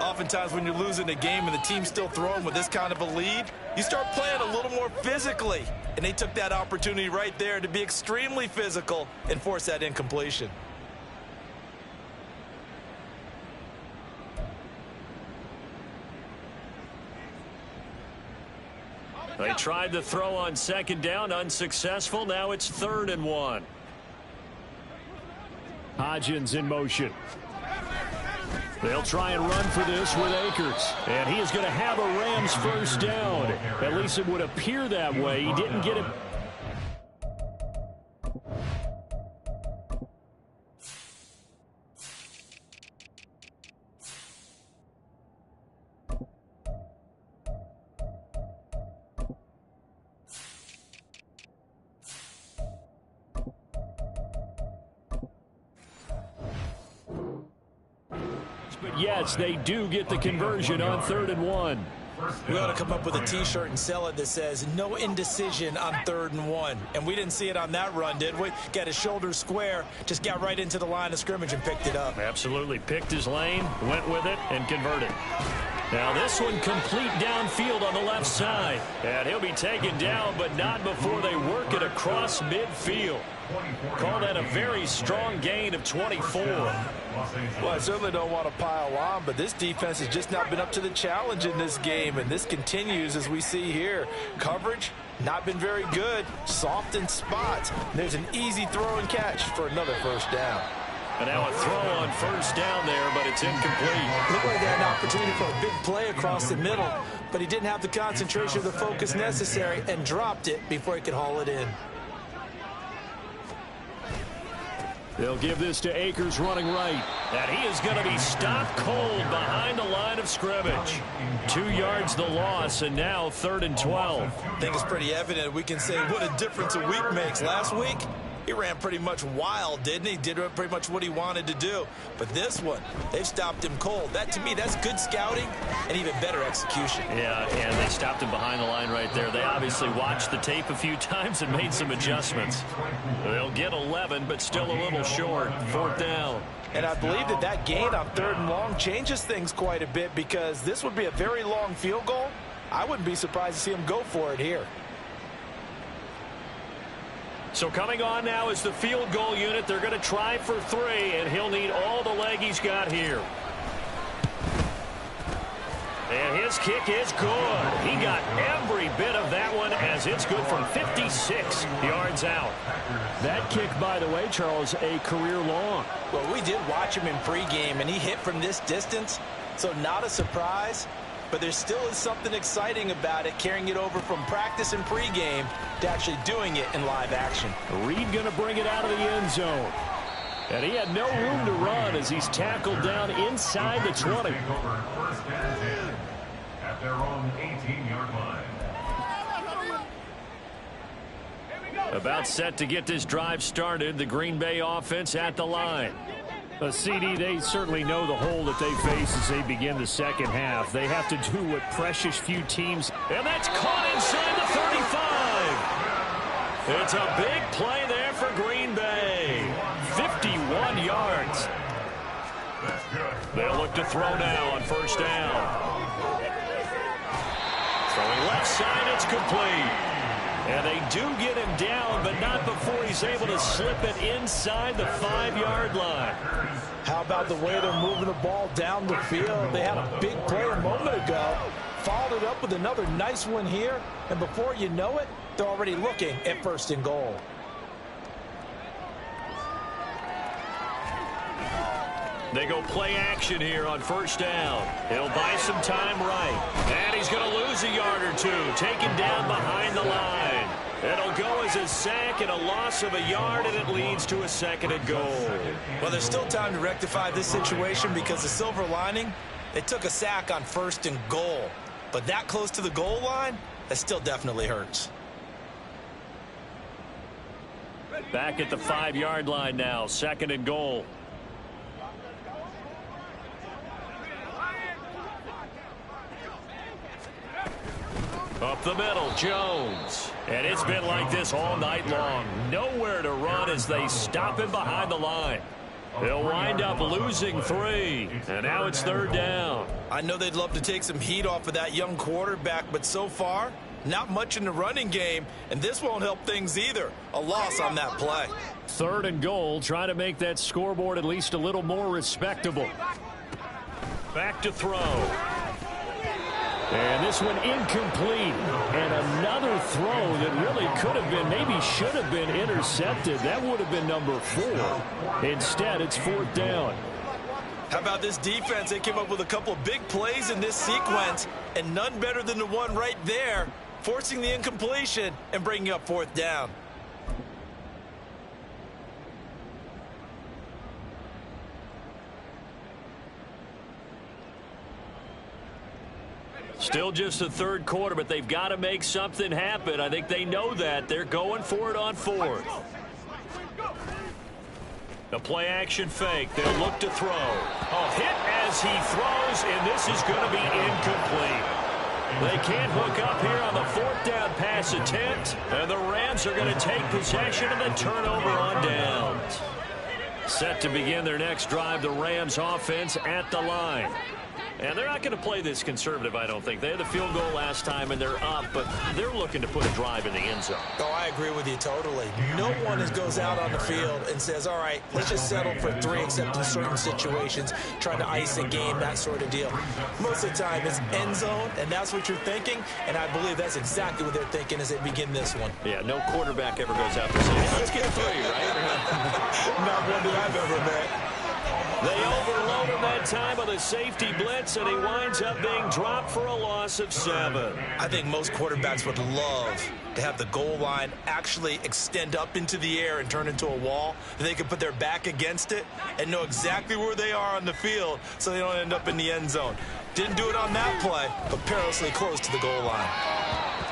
Oftentimes when you're losing a game and the team's still throwing with this kind of a lead, you start playing a little more physically. And they took that opportunity right there to be extremely physical and force that incompletion. They tried the throw on 2nd down, unsuccessful. Now it's 3rd and 1. Hodgins in motion. They'll try and run for this with Akers. And he is going to have a Rams first down. At least it would appear that way. He didn't get it. But yes, they do get the conversion on 3rd and 1. We ought to come up with a T-shirt and sell it that says no indecision on 3rd and 1. And we didn't see it on that run, did we? Got his shoulders square, just got right into the line of scrimmage and picked it up. Absolutely. Picked his lane, went with it, and converted. Now this one complete downfield on the left side. And he'll be taken down, but not before they work it across midfield. Call that a very strong gain of 24. Well, I certainly don't want to pile on, but this defense has just not been up to the challenge in this game, and this continues as we see here. Coverage, not been very good, soft in spots. There's an easy throw and catch for another first down. And now a throw on 1st down there, but it's incomplete. Looked like they had an opportunity for a big play across the middle, but he didn't have the concentration or the focus necessary and dropped it before he could haul it in. They'll give this to Akers running right. And he is going to be stopped cold behind the line of scrimmage. 2 yards the loss, and now 3rd and 12. I think it's pretty evident we can say what a difference a week makes. Last week, he ran pretty much wild, didn't he? Did pretty much what he wanted to do. But this one, they've stopped him cold. That, to me, that's good scouting and even better execution. Yeah, and they stopped him behind the line right there. They obviously watched the tape a few times and made some adjustments. They'll get 11, but still a little short. 4th down. And I believe that gain on 3rd and long changes things quite a bit, because this would be a very long field goal. I wouldn't be surprised to see him go for it here. So coming on now is the field goal unit. They're going to try for 3, and he'll need all the leg he's got here. And his kick is good. He got every bit of that one, as it's good from 56 yards out. That kick, by the way, Charles, a career long. Well, we did watch him in pregame, and he hit from this distance, so not a surprise. But there still is something exciting about it, carrying it over from practice and pregame to actually doing it in live action. Reed going to bring it out of the end zone. And he had no room to run as he's tackled down inside the 20. Take over first and 10 at their own 18-yard line. About set to get this drive started. The Green Bay offense at the line. CD, they certainly know the hole that they face as they begin the second half. They have to do what precious few teams. And that's caught inside the 35. It's a big play there for Green Bay. 51 yards. They'll look to throw now on first down. Throwing left side, it's complete. And they do get him down, but not before he's able to slip it inside the 5-yard line. How about the way they're moving the ball down the field? They had a big play a moment ago, followed it up with another nice one here, and before you know it, they're already looking at first and goal. They go play action here on first down. He'll buy some time right. And he's going to lose a yard or two. Taken down behind the line. It'll go as a sack and a loss of a yard, and it leads to a second and goal. Well, there's still time to rectify this situation because the silver lining, they took a sack on first and goal. But that close to the goal line, that still definitely hurts. Back at the 5-yard line now, second and goal. Up the middle, Jones. And it's been like this all night long. Nowhere to run as they stop him behind the line. He'll wind up losing 3. And now it's third down. I know they'd love to take some heat off of that young quarterback, but so far, not much in the running game, and this won't help things either. A loss on that play. Third and goal, trying to make that scoreboard at least a little more respectable. Back to throw. And this one incomplete. And another throw that really could have been, maybe should have been intercepted. That would have been number 4. Instead, it's fourth down. How about this defense? They came up with a couple of big plays in this sequence, and none better than the one right there, forcing the incompletion and bringing up fourth down. Still just the third quarter, but they've got to make something happen. I think they know that. They're going for it on fourth. The play action fake. They'll look to throw. Oh, hit as he throws, and this is going to be incomplete. They can't hook up here on the fourth down pass attempt, and the Rams are going to take possession of the turnover on downs. Set to begin their next drive, the Rams offense at the line. And they're not going to play this conservative, I don't think. They had the field goal last time, and they're up, but they're looking to put a drive in the end zone. Oh, I agree with you totally. No one goes out on the field and says, all right, let's just settle for 3, except in certain situations, trying to ice a game, that sort of deal. Most of the time, it's end zone, and that's what you're thinking, and I believe that's exactly what they're thinking as they begin this one. Yeah, no quarterback ever goes out there saying, hey, let's get 3, right? Not one that I've ever met. They overload him that time with a safety blitz, and he winds up being dropped for a loss of 7. I think most quarterbacks would love to have the goal line actually extend up into the air and turn into a wall. They can put their back against it and know exactly where they are on the field so they don't end up in the end zone. Didn't do it on that play, but perilously close to the goal line.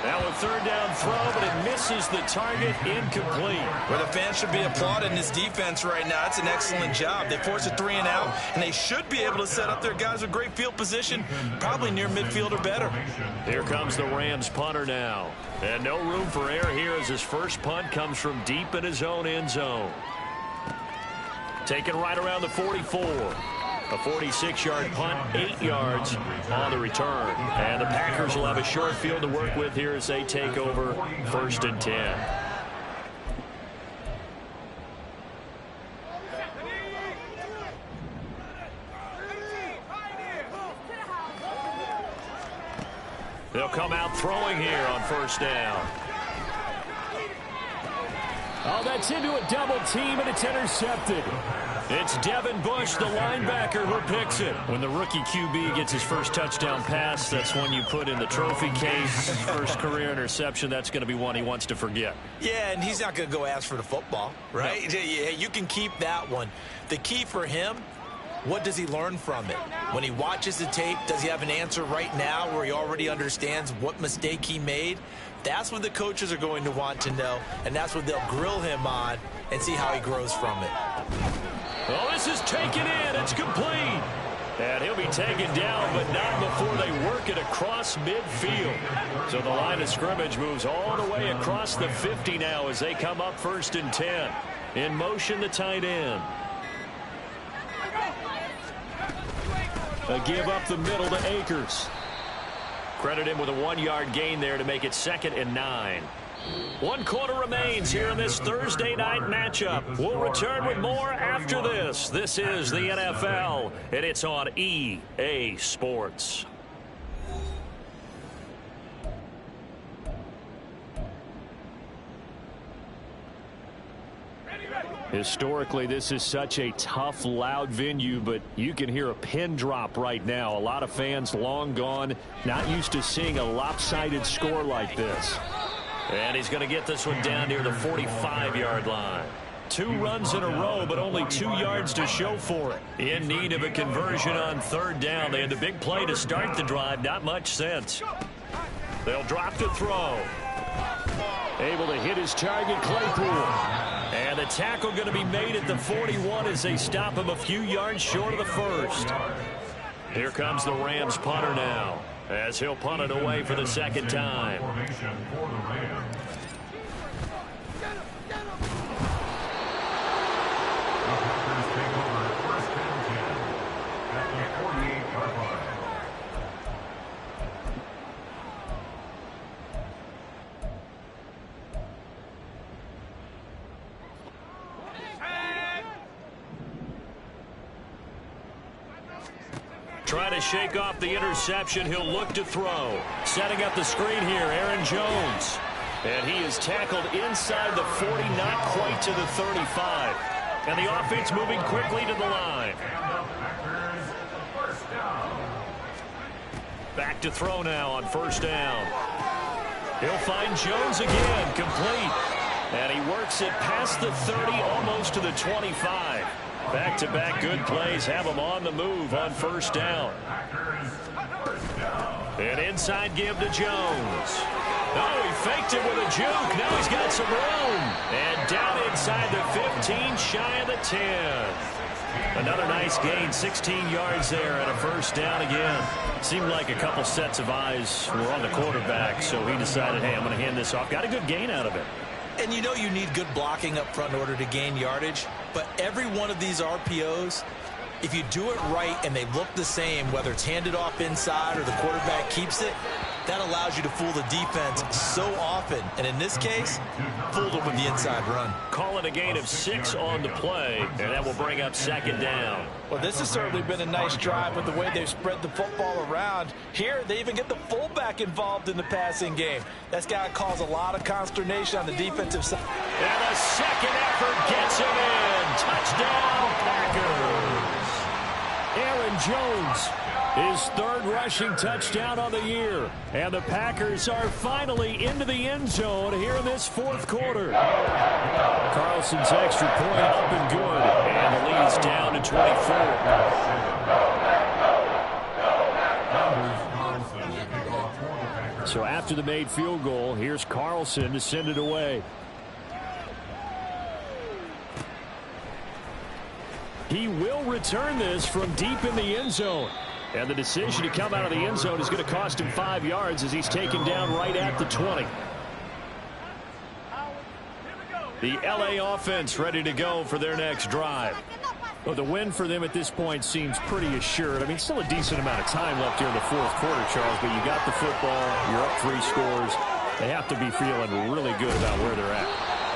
Now a third down throw, but it misses the target, incomplete. Well, the fans should be applauding this defense right now. It's an excellent job. They force a 3 and out, and they should be able to set up their guys with great field position, probably near midfield or better. Here comes the Rams punter now. And no room for error here as his first punt comes from deep in his own end zone. Taken right around the 44. A 46-yard punt, 8 yards on the return. And the Packers will have a short field to work with here as they take over first and 10. They'll come out throwing here on first down. Oh, that's into a double team, and it's intercepted. It's Devin Bush, the linebacker, who picks it. When the rookie QB gets his first touchdown pass, that's one you put in the trophy case. First career interception, that's going to be one he wants to forget. Yeah, and he's not going to go ask for the football, right? No. Yeah, you can keep that one. The key for him, what does he learn from it? When he watches the tape, does he have an answer right now where he already understands what mistake he made? That's what the coaches are going to want to know, and that's what they'll grill him on and see how he grows from it. Oh, this is taken in. It's complete. And he'll be taken down, but not before they work it across midfield. So the line of scrimmage moves all the way across the 50 now as they come up 1st and 10. In motion, the tight end. A give up the middle to Akers. Credit him with a 1-yard gain there to make it 2nd and 9. 1 quarter remains here in this Thursday night matchup. We'll return with more after this. This is the NFL, and it's on EA Sports. Historically, this is such a tough, loud venue, but you can hear a pin drop right now. A lot of fans long gone, not used to seeing a lopsided score like this. And he's going to get this one down near the 45-yard line. 2 runs in a row, but only 2 yards to show for it. In need of a conversion on 3rd down. They had the big play to start the drive. Not much sense. They'll drop the throw. Able to hit his target, Claypool. And the tackle going to be made at the 41 as they stop him a few yards short of the 1st. Here comes the Rams punter now, as he'll punt it away for the 2nd time. Trying to shake off the interception. He'll look to throw. Setting up the screen here, Aaron Jones. And he is tackled inside the 40, not quite to the 35. And the offense moving quickly to the line. Back to throw now on 1st down. He'll find Jones again, complete. And he works it past the 30, almost to the 25. Back-to-back good plays have him on the move on 1st down. An inside give to Jones. Oh, he faked it with a juke. Now he's got some room. And down inside the 15, shy of the 10. Another nice gain, 16 yards there and a 1st down again. Seemed like a couple sets of eyes were on the quarterback, so he decided, hey, I'm going to hand this off. Got a good gain out of it. And you know you need good blocking up front in order to gain yardage. But every one of these RPOs, if you do it right and they look the same, whether it's handed off inside or the quarterback keeps it, that allows you to fool the defense so often. And in this case, fooled them with the inside run. Call it a gain of 6 on the play, and that will bring up 2nd down. Well, this has certainly been a nice drive with the way they've spread the football around. Here, they even get the fullback involved in the passing game. That's got to cause a lot of consternation on the defensive side. And a second effort gets him in. Touchdown, Packers. Aaron Jones, his 3rd rushing touchdown on the year. And the Packers are finally into the end zone here in this 4th quarter. Carlson's extra point up and good. And the lead's down to 24. So after the made field goal, here's Carlson to send it away. He will return this from deep in the end zone. And the decision to come out of the end zone is going to cost him 5 yards as he's taken down right at the 20. The LA offense ready to go for their next drive. Well, the win for them at this point seems pretty assured. I mean, still a decent amount of time left here in the 4th quarter, Charles, but you got the football, you're up 3 scores. They have to be feeling really good about where they're at.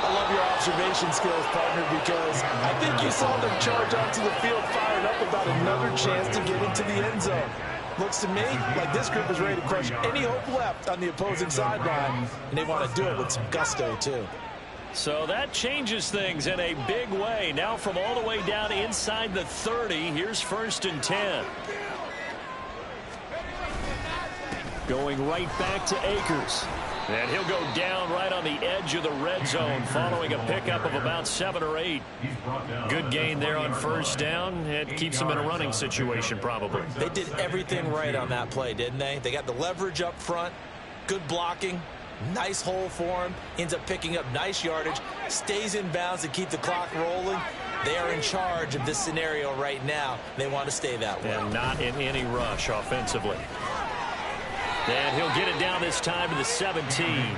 I love your observation skills, partner, because I think you saw them charge onto the field fired up about another chance to get into the end zone. Looks to me like this group is ready to crush any hope left on the opposing sideline, and they want to do it with some gusto, too. So that changes things in a big way. Now from all the way down inside the 30, here's 1st and 10. Going right back to Akers. And he'll go down right on the edge of the red zone following a pickup of about 7 or 8. Good gain there on 1st down. It keeps them in a running situation probably. They did everything right on that play, didn't they? They got the leverage up front, good blocking, nice hole for him, ends up picking up nice yardage, stays in bounds to keep the clock rolling. They are in charge of this scenario right now. They want to stay that way. And not in any rush offensively. And he'll get it down this time to the 17.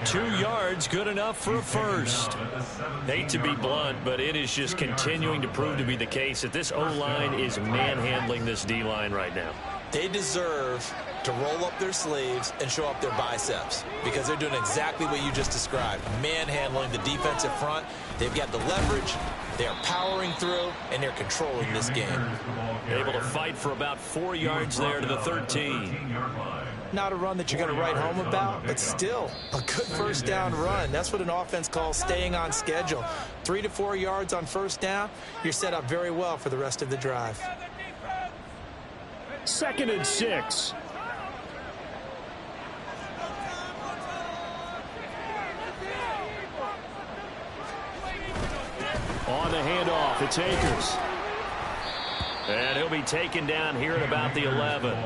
2 yards, good enough for a first. Hate to be blunt, but it is just continuing to prove to be the case that this O-line is manhandling this D-line right now. They deserve to roll up their sleeves and show up their biceps because they're doing exactly what you just described, manhandling the defensive front. They've got the leverage, they're powering through, and they're controlling this game. Able to fight for about 4 yards there to the 13. Not a run that you're going to write home about, but still a good 1st down run. That's what an offense calls staying on schedule. 3 to 4 yards on 1st down, you're set up very well for the rest of the drive. 2nd and 6. On the handoff, it's Akers. And he'll be taken down here at about the 11.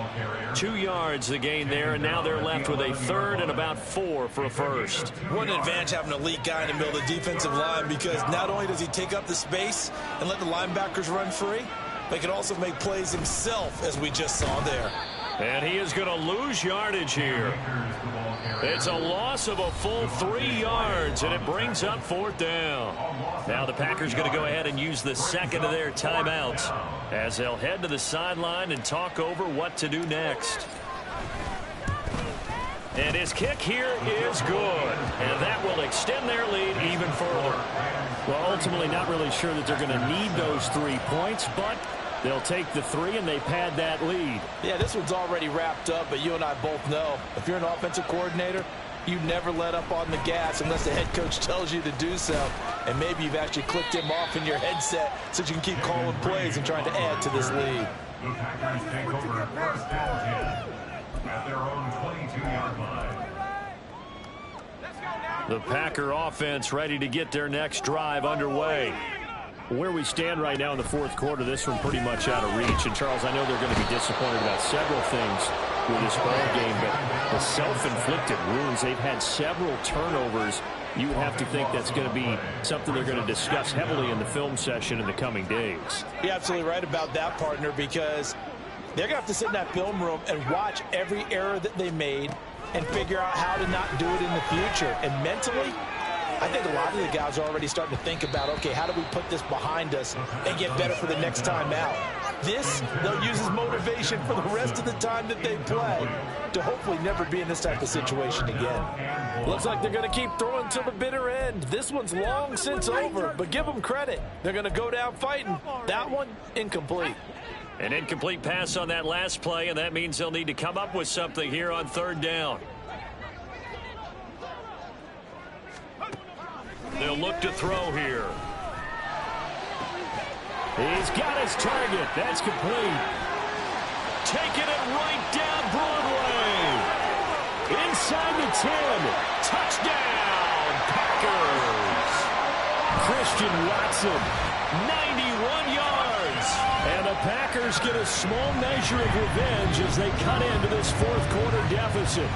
2 yards the gain there, and now they're left with a 3rd and about 4 for a first. What an advantage having an elite guy in the middle of the defensive line, because not only does he take up the space and let the linebackers run free, but he can also make plays himself, as we just saw there. And he is going to lose yardage here. It's a loss of a full 3 yards, and it brings up 4th down. Now the Packers going to go ahead and use the 2nd of their timeouts as they'll head to the sideline and talk over what to do next. And his kick here is good, and that will extend their lead even further. Well, ultimately not really sure that they're going to need those 3 points, but they'll take the 3 and they pad that lead. Yeah, this one's already wrapped up, but you and I both know if you're an offensive coordinator, you never let up on the gas unless the head coach tells you to do so. And maybe you've actually clicked him off in your headset so you can keep calling plays and trying to add to this lead. The Packers take over 1st and 10 at their own 22-yard line. The Packer offense ready to get their next drive underway. Where we stand right now in the 4th quarter, this one pretty much out of reach. And, Charles, I know they're going to be disappointed about several things with this ball game, but the self-inflicted wounds, they've had several turnovers. You would have to think that's going to be something they're going to discuss heavily in the film session in the coming days. You're absolutely right about that, partner, because they're going to have to sit in that film room and watch every error that they made and figure out how to not do it in the future. And mentally, I think a lot of the guys are already starting to think about, okay, how do we put this behind us and get better for the next time out? This, they'll use as motivation for the rest of the time that they play to hopefully never be in this type of situation again. Looks like they're going to keep throwing till the bitter end. This one's long since over, but give them credit. They're going to go down fighting. That one, incomplete. An incomplete pass on that last play, and that means they'll need to come up with something here on 3rd down. They'll look to throw here. He's got his target. That's complete. Taking it right down Broadway. Inside the 10. Touchdown, Packers. Christian Watson, 91 yards. and the Packers get a small measure of revenge as they cut into this 4th quarter deficit.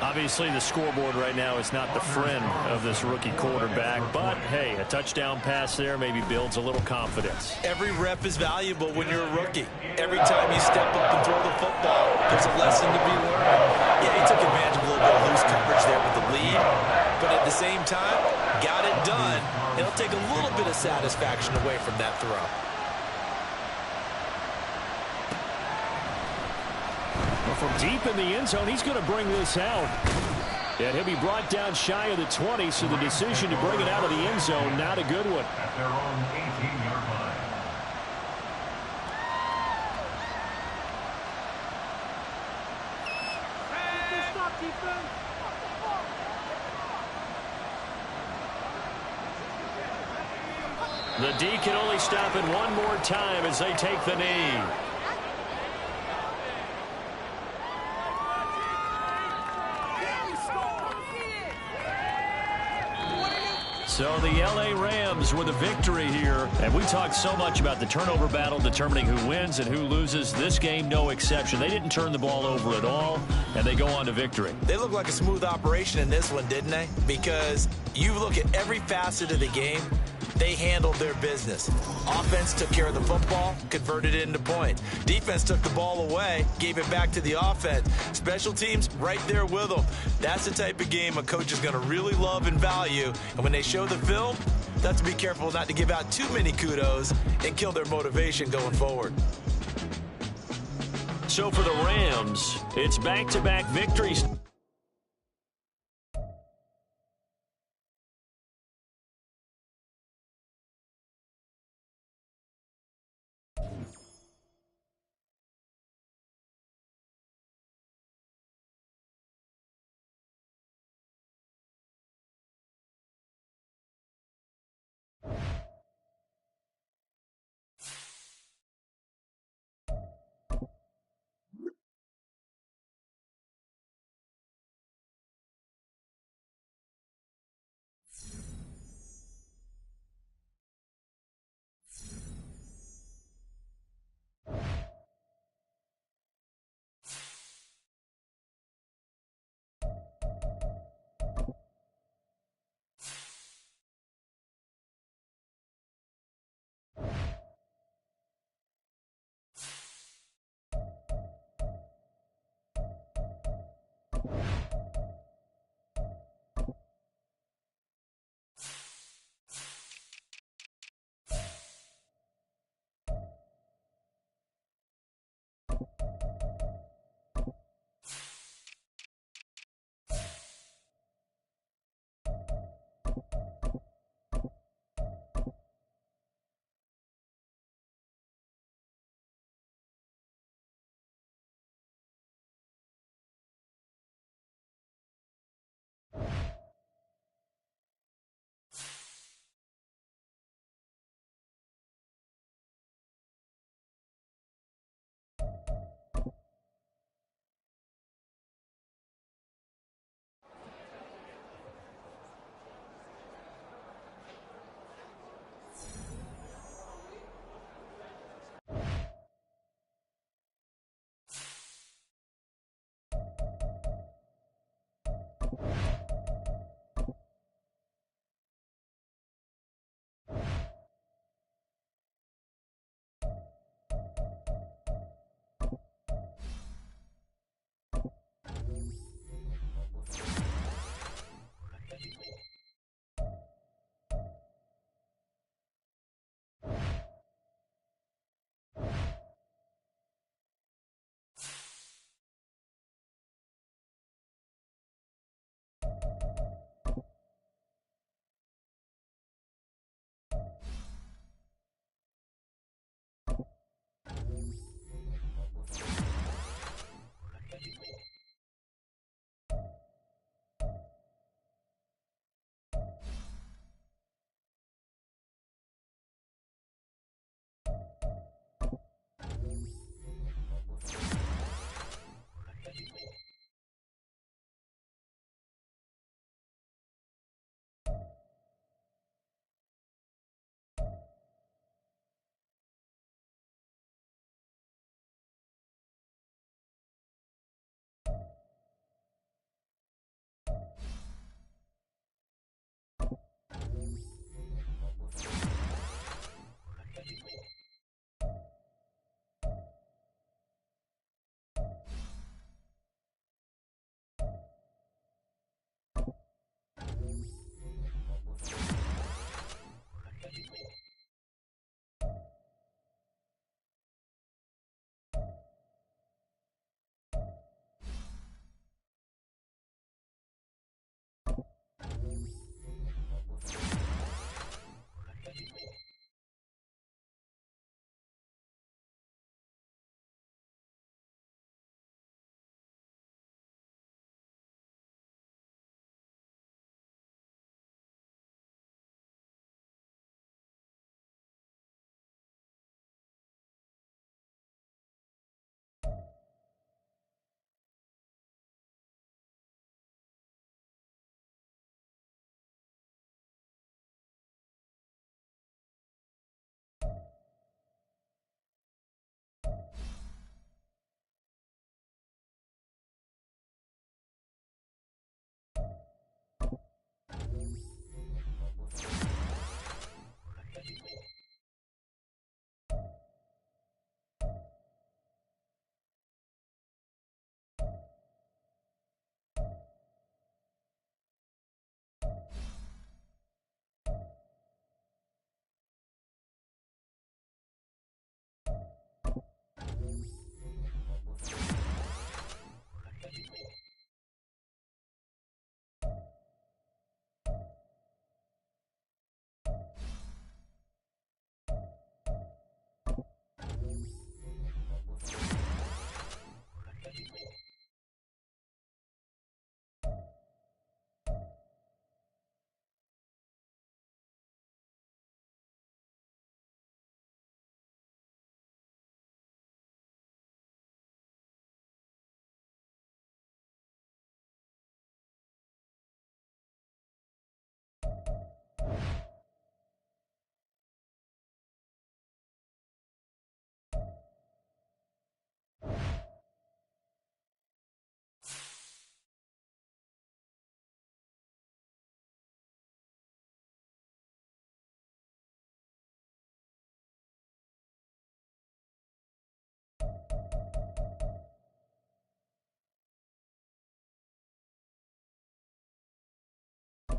Obviously, the scoreboard right now is not the friend of this rookie quarterback, but, hey, a touchdown pass there maybe builds a little confidence. Every rep is valuable when you're a rookie. Every time you step up and throw the football, there's a lesson to be learned. Yeah, he took advantage of a little bit of loose coverage there with the lead, but at the same time, got it done. It'll take a little bit of satisfaction away from that throw. From deep in the end zone, he's going to bring this out. And he'll be brought down shy of the 20, so the decision to bring it out of the end zone, not a good one. At their own 18-yard line. The D can only stop it one more time as they take the knee. So the L.A. Rams with a victory here. And we talked so much about the turnover battle determining who wins and who loses. This game, no exception. They didn't turn the ball over at all, and they go on to victory. They look like a smooth operation in this one, didn't they? Because you look at every facet of the game, they handled their business. Offense took care of the football, converted it into points. Defense took the ball away, gave it back to the offense. Special teams right there with them. That's the type of game a coach is going to really love and value. And when they show the film, they have to be careful not to give out too many kudos and kill their motivation going forward. So for the Rams, it's back-to-back victories.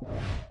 You